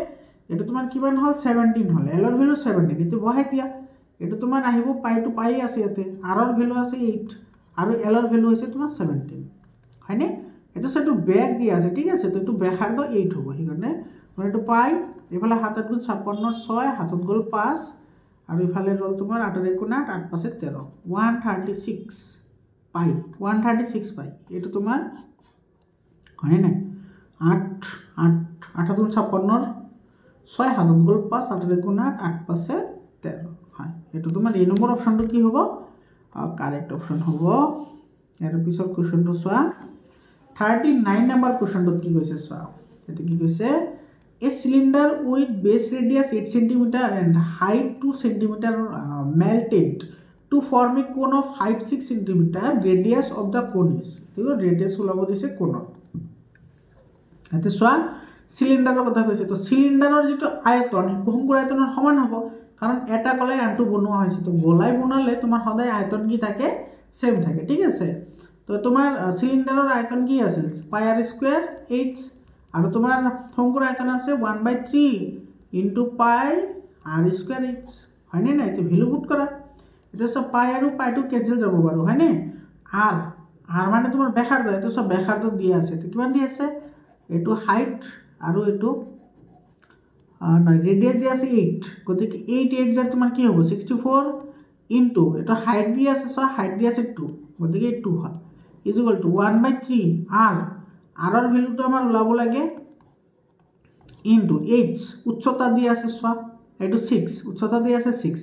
এটা তোমার কিমান হল 17 হল l ৰ ভ্যালু 17 এটো বহাই দিয়া এটো তোমাৰ আহিব পাই টু পাই আছে ইয়াতে r ৰ ভ্যালু আছে 8 আৰু l ৰ ভ্যালু হৈছে তোমাৰ 17 হয়নে এটো সেটো ব্যাক দিয়া আছে ঠিক আছে তো এটো ব্যাসার্ধ 8 হ'ব হিকাৰণে মানে এটো পাই এফালে 7 * 8 = 56 6 হাতত গল 5 আৰু ইফালে ৰল তোমাৰ 8 * 1 = 8 = 5 = 13 136 পাই 136 পাই এটো তোমাৰ হয় না 8 8 8 * 56 6 হাতত গল 5 8 * 1 = 8 = 13 হয় এটো তোমাৰ এই নম্বৰ অপশনটো কি হ'ব কাৰেক্ট অপশন হ'ব এৰ পিছৰ কোৱেশ্চনটো চোৱা 39 নম্বৰ কোৱেশ্চনটো কি কৈছে চোৱা এটো কি কৈছে a cylinder with base radius 8 cm and height 2 cm melted to form a cone of height 6 cm radius of the cone is তো radius ওলাব দিছে কোণৰ এতে চোৱা সিলিন্ডাৰৰ কথা কৈছে তো সিলিন্ডাৰৰ যেটো আয়তন শঙ্কুৰ আয়তনৰ সমান হ'ব কাৰণ এটা গলাই আনটো বনোৱা হৈছে তো গলাই বনালে তোমাৰ সদায় আয়তন কি থাকে সেম থাকে ঠিক আছে তো তোমাৰ সিলিন্ডাৰৰ আয়তন কি আছিল পাই r² h আৰু তোমাৰ শঙ্কুৰ আয়তন আছে 1/3 * পাই r² h হয়নে না এটো ভ্যালু পুট কৰা এটা সব পাই আৰু পাইটো ক্যান্সেল যাব বাৰু হয়নে r r মানে তোমাৰ ব্যাসাৰ্ধ এটো সব ব্যাসাৰ্ধ দিয়া আছে তো কিমান দি আছে এটো হাইট আৰু এটো নয় রেডিয়াস দিয়া আছে 8 গতিকে 8 8 যার তোমার কি হবে 64 ইনটু এটা হাইট দিয়া আছে সো হাইট দিয়া আছে 2 গতিকে 2 হয় is equal two 1/3 r r ভ্যালুটো আমার ওলাব লাগে ইনটু h উচ্চতা দিয়ে আছে সোয়া এটো 6 উচ্চতা দিয়ে আছে 6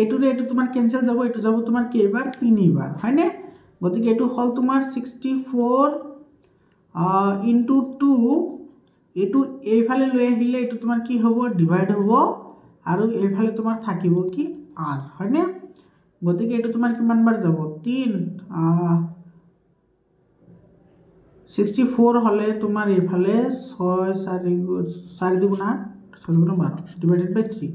এটুরে এটু তোমার ক্যান্সেল যাব এটু যাব তোমার কেবার 3 বার হয় না গতিকে এটু হল তোমার 64 ইনটু 2 এটু এইফালে লৈ আহিলে এটু তোমার কি হ'ব ডিভাইড হ'ব আৰু এইফালে তোমাৰ থাকিব কি r হয় না গতিকে এটু তোমাৰ কিমান বাৰ যাব 3 64 হলে তোমাৰ এইফালে 6 4 দুগুণ 8 6 দুগুণ 12 ডিভাইডেড বাই 3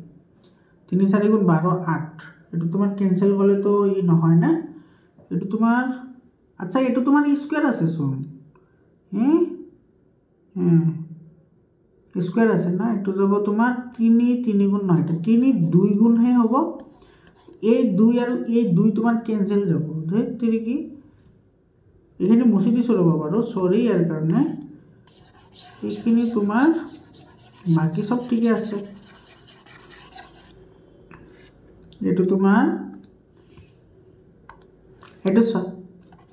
3 4 গুণ 12 8 এটু তোমার ক্যান্সেল করলে তো ই নহয় না এটু তোমার আচ্ছা এটু তোমার স্কয়ার আছে শুন হ্যাঁ স্কয়ার আছে না এটু যাব তোমার 3 গুণ 9 3 2 গুণ হে হ'ব এই 2 আর এই 2 তোমার ক্যান্সেল যাব ধরে কি এখানে মুছি দিছো রে বাবা সরি এর কারণে এখানে তোমার বাকি সব ঠিক আছে এটু তোমার এটু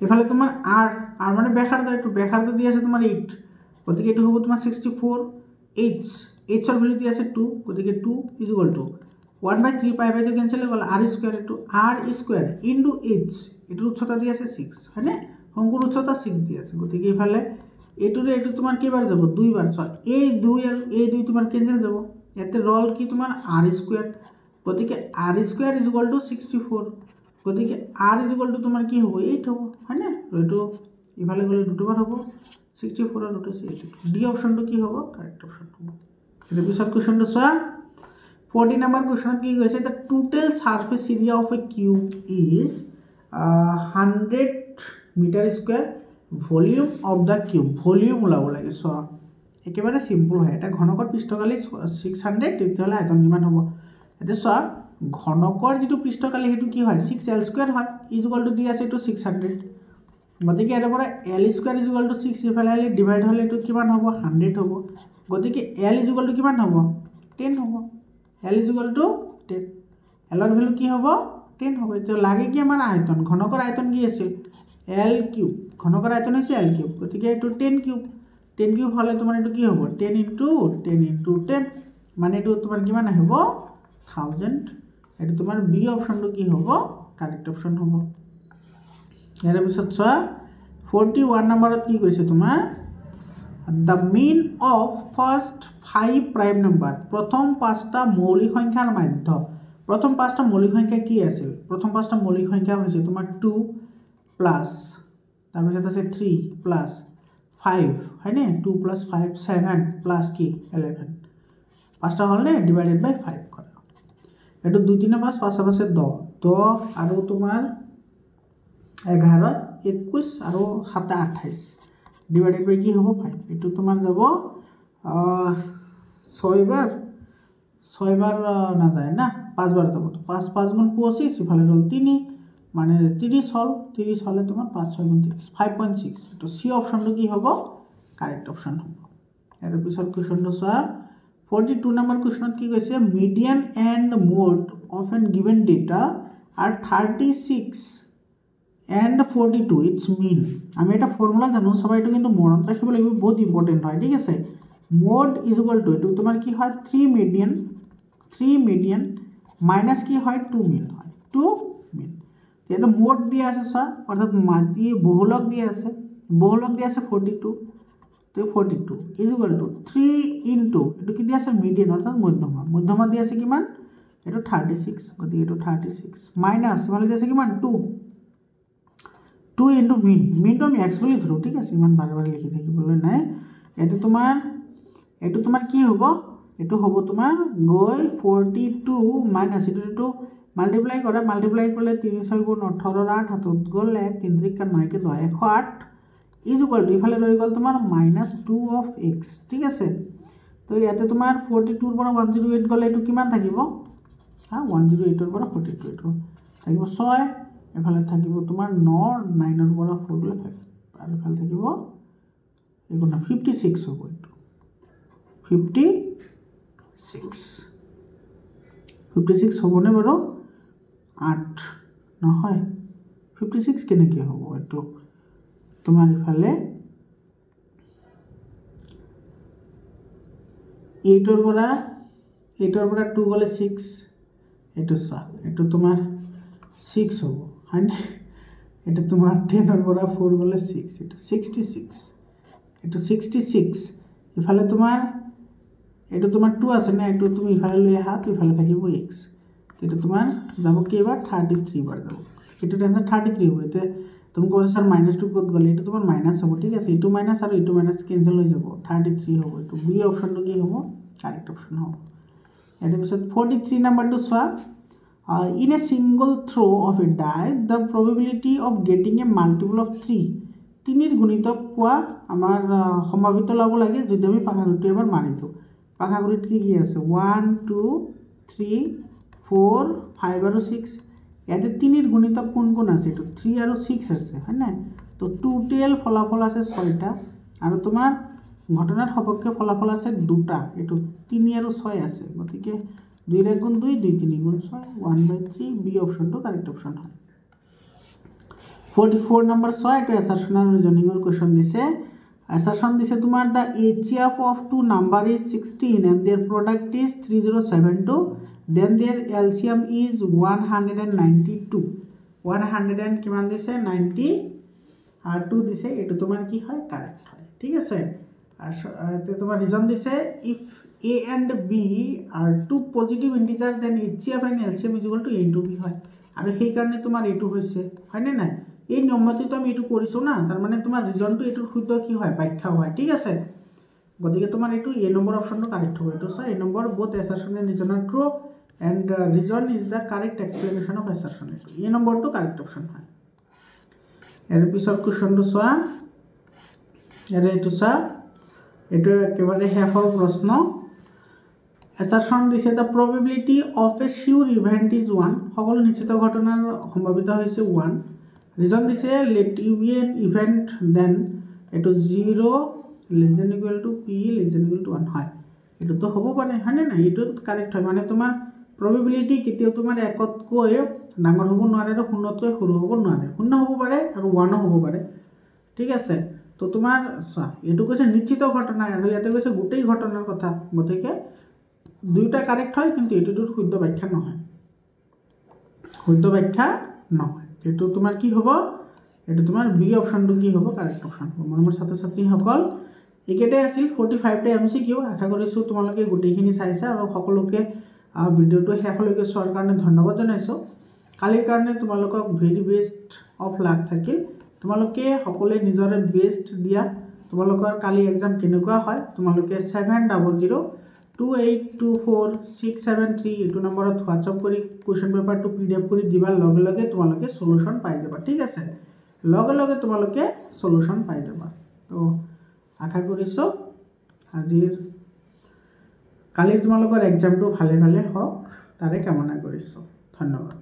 এফালে তোমার আর আর মানে ব্যাখার্ধ দিয়ে আছে তোমার 8 গতিকে এটু হবো তোমার 64 h h এর ভ্যালু দিয়ে আছে 2 গতিকে 2 is equal two 1/3 pi by 2 cancel হয়ে গেল r square into r square into h এটুর উচ্চতা দিয়ে আছে 6 হয় না অঙ্কুর উচ্চতা 6 দিয়ে আছে গতিকে এফালে এটুরে এটু তোমার কয়বার যাব 2 বার এই 2 আর এই 2 তোমার ক্যান্সেল যাব এতে রল কি তোমার r স্কয়ার গতিকে r square is equal two 64 গতিকে r ইজ ইকুয়াল টু তোমার কি হবে 8 হবে হয় না এটু এফালে গলে দুটোবার হবে 64 আর রুট 8 ডি অপশনটো কি হবে কারেক্ট অপশন হবে এটা বিশদ কোশ্চেনটো সোয়া 40 নাম্বার কোশ্চেনত কি কৈছে the total surface area of a cube is 100 metre square volume of the cube volume ওলাব লাগে সোয়া একেবারে সিম্পল হয় এটা ঘনকৰ পৃষ্ঠকালি 600 তেতিয়াহলে আয়তন কিমান হ'ব এটা সোয়া ঘনকৰ যেটো পৃষ্ঠকালি হেতু কি হয় 6l² হয় ইজ ইকুয়াল টু দি আছে এটো 600 গতিকে এর পরে l² ইজ ইকুয়াল টু 6 ইফালে আইলে ডিভাইড হলে এটো কিমান হ'ব 100 হ'ব গতিকে l ইজ ইকুয়াল টু কিমান হ'ব 10 হ'ব l is equal two 10 l এর ভ্যালু কি হ'ব 10 হ'ব তো লাগে কি আমার আয়তন ঘনকৰ আয়তন কি আছিল l কিউব ঘনকৰ আয়তন হৈছে l কিউব গতিকে এটো 10 কিউব হলে তোমার এটো কি হ'ব 10 ইনটু 10 মানে এটো তোমার কিমান আহিব 1000 এটো তোমার বি অপশনটো কি হ'ব কারেক্ট অপশন হ'ব এর পিছত 41 নম্বরত কি কৈছে তোমার the mean of first 5 prime number প্রথম পাঁচটা মৌলিক সংখ্যার মধ্য প্রথম পাঁচটা মৌলিক সংখ্যা কি আছিল প্রথম পাঁচটা মৌলিক সংখ্যা হৈছে তোমার 2 প্লাস তারপর আছে 3 প্লাস 5 হয় না 2 প্লাস 5 7 প্লাস কি 11 পাঁচটা হল না ডিভাইডেড বাই 5 করা এটো 2 3 5 5 আছে 10 আর তোমার 11 21 আর 7 28 ডিভাইডেড বাই কি হ'ব 5 এটো তোমার যাব 6 বার না যায় না 5 বার যাব 5 5 গুণ 25 ইফালে রল 3 মানে 30 হলে তোমার 5 6 গুণ 30 5.6 এটো সি অপশনটো কি হ'ব কারেক্ট অপশন হ'ব এর পিছত কোশ্চেনটো সোয়া 42 নাম্বার কোশ্চেনত কি কৈছে median and mode of an given data are 36 and 42 its mean আমি এটা ফর্মুলা জানো সবাই এটা কিন্তু মনত রাখিব লাগিব বহুত ইম্পর্টেন্ট হয় ঠিক আছে মোড ইজ ইকুয়াল টু এটো তোমার কি হয় 3 মিডিয়ান মাইনাস কি হয় 2 মিন হয় 2 মিন এটা মোড দিয়া আছে স্যার অর্থাৎ মাটি বহুলক দিয়া আছে 42 তো 42 ইজ ইকুয়াল টু 3 ইনটু এটো কি দিয়া আছে মিডিয়ান অর্থাৎ মধ্যমা দিয়া আছে কিমান এটো 36 গতি এটো 36 মাইনাস মানে দিয়া আছে কিমান 2 ইনটু মিন তো আমি x বুলি ধৰো ঠিক আছে ইমান বাৰে বাৰে লিখি থাকিবলৈ নাই এটো তোমাৰ কি হ'ব এটো হ'ব তোমাৰ গৈ 42 মাইনাস এটো মাল্টিপ্লাই কৰিলে 3 6 গুণ 18 8 হাতত গ'ল 1 3 3 কা 9 কে 10 108 ইজ ইকুয়াল টু ইফালে ৰৈ গ'ল তোমাৰ -2 অফ x ঠিক আছে তো ইয়াতে তোমাৰ 42 ৰ পৰা 108 গ'লে এটো কিমান থাকিব 108 ৰ পৰা 42 এটো থাকিব 6 এফালে থাকিব তোমাৰ 9 ৰ পৰা 4 গলে 5 আৰু এফালে থাকিব এগুণ 56 হ'ব এটো 56 হ'বনে বাৰু 8 নহয় 56 কেনেকৈ হ'ব এটো তোমাৰ ইফালে 8 পৰা 2 গ'লে 6 এইটো চোৱা এইটো তোমাৰ 6 হ'ব হয়নে এইটো তোমাৰ 10 পৰা 4 গ'লে 6 এইটো 66 এইটো 66 ইফালে তোমাৰ এইটো তোমাৰ 2 আছে না এইটো তুমি ইফালে লৈ আহা ইফালে থাকিব x এইটো তোমাৰ যাব কেইবাৰ 33 বাৰ যাব এইটো টেনচন 33 হ'ব এতে তুমি কৈছা স্যাৰ -2 কত গ'লে এইটো তোমাৰ মাইনাস হ'ব ঠিক আছে এইটো মাইনাস আৰু এইটো মাইনাস কেনসেল হৈ যাব 33 হ'ব এইটো বি অপশনটো কি হ'ব কারেক্ট অপশন হ'ব এটার পিছত 43 নাম্বারটো চোৱা in a single throw of a die the probability of getting a multiple of 3 তিনিৰ গুণিতক পোৱা আমাৰ সম্ভাৱিত লাভ লাগে যদি আমি পাখাগুৰিটো এবাৰ মাৰি দিওঁ পাখাগুৰিত কি আছে 1 2 3 4 5 আৰু 6 ইয়াতে তিনিৰ গুণিতক কোন কোন আছে এইটো 3 আৰু 6 আছে হয় না তো টোটাল ফলাফল আছে 6টা আৰু তোমাৰ ঘটনাৰ সপক্ষে ফলাফল আছে 2টা এইটো 3 আৰু 6 আছে গতিকে 2 ৰ গুণ 2 2 3 গুণ 6 1/3 বি অপশনটো কারেক্ট অপশন হয় 44 নাম্বার 6 এটা অ্যাসারশন আর রিজনিং এর কোশ্চেন দিছে অ্যাসারশন দিছে তোমার দা HCF of two number is 16 and their product is 3072 then their LCM is 192 100 and কিমান দিছে 90 আর 2 দিছে এটা তোমার কি হয় কারেক্ট হয় ঠিক আছে আর তোমার রিজন দিছে if A and B are two positive integer then HCF and LCM is equal to A into B হয় আর সেই কারণে তোমার এটু হইছে হয় না না এই নিয়মমতে তো আমি এটু কৰিছো না তাৰ মানে তোমাৰ ৰিজনটো এটুৰ শুদ্ধ কি হয় ব্যাখ্যা হয় ঠিক আছে গতিকে তোমাৰ এটু এ নম্বৰ অপশনটো কাৰেক্ট হবে এটু so A number both assertion and reason are true and reason is the correct explanation of assertion এটু এ নম্বৰটো কাৰেক্ট অপশন হয় এৰ পিছৰ কোশ্চনটো চোৱা এৰে এটু চা এটু একেবাৰে শেষৰ প্ৰশ্ন assertion দিছে the probability of a sure event is 1 সকলো নিশ্চিত ঘটনাৰ সম্ভাৱিতা হৈছে 1 reason দিছে let u be an event then এটো 0 less than equal to p less than equal to 1 হয় এটো তো হ'ব পারে হয়নে না এটো কারেক্ট হয় মানে তোমার probability কেতিয়াও তোমাৰ একতকৈ ডাঙৰ হ'ব নোৱাৰে আৰু শূন্যতকৈ সৰু হ'ব নোৱাৰে শূন্য হ'ব পাৰে আৰু 1 হ'ব পাৰে ঠিক আছে তো তোমাৰ এটো কৈছে নিশ্চিত ঘটনা আৰু ইয়াতে কৈছে গোটেই ঘটনাৰ কথা গতিকে দুইটা কাৰেক্ট হয় কিন্তু এটোৰ শুদ্ধ ব্যাখ্যা নহয় শুদ্ধ ব্যাখ্যা নহয় এটো তোমাৰ কি হ'ব এটো তোমাৰ বি অপশনটো কি হ'ব কাৰেক্ট অপশন হ'ব মোৰ ছাত্ৰ ছাত্ৰী সকল একেটাই আছিল 45 টা এমসিকিউ আশা কৰিছো তোমালোকে গোটেইখিনি চাইছা আৰু সকলোকে ভিডিওটো শেষলৈকে চোৱাৰ কাৰণে ধন্যবাদ জনাইছো কালিৰ কাৰণে তোমালোকক ভেৰি বেষ্ট অফ লাক থাকিল তোমালোকে সকলোৱে নিজৰে বেষ্ট দিয়া তোমালোকৰ কালি এক্সাম কেনেকুৱা হয় তোমালোকে 7000282467 এইটো নম্বৰত হোৱাটসঅ্যাপ কৰি কোশ্চেন পেপাৰটো পিডিএফ কৰি দিবা লগে লগে তোমালোকে সলিউশন পাই যাবা ঠিক আছে লগে লগে তোমালোকে সলিউশন পাই যাবা তো আশা কৰিছো আজিৰ কালিৰ তোমালোকৰ এক্সামটো ভালে ভালে হওক তাৰে কামনা কৰিছো ধন্যবাদ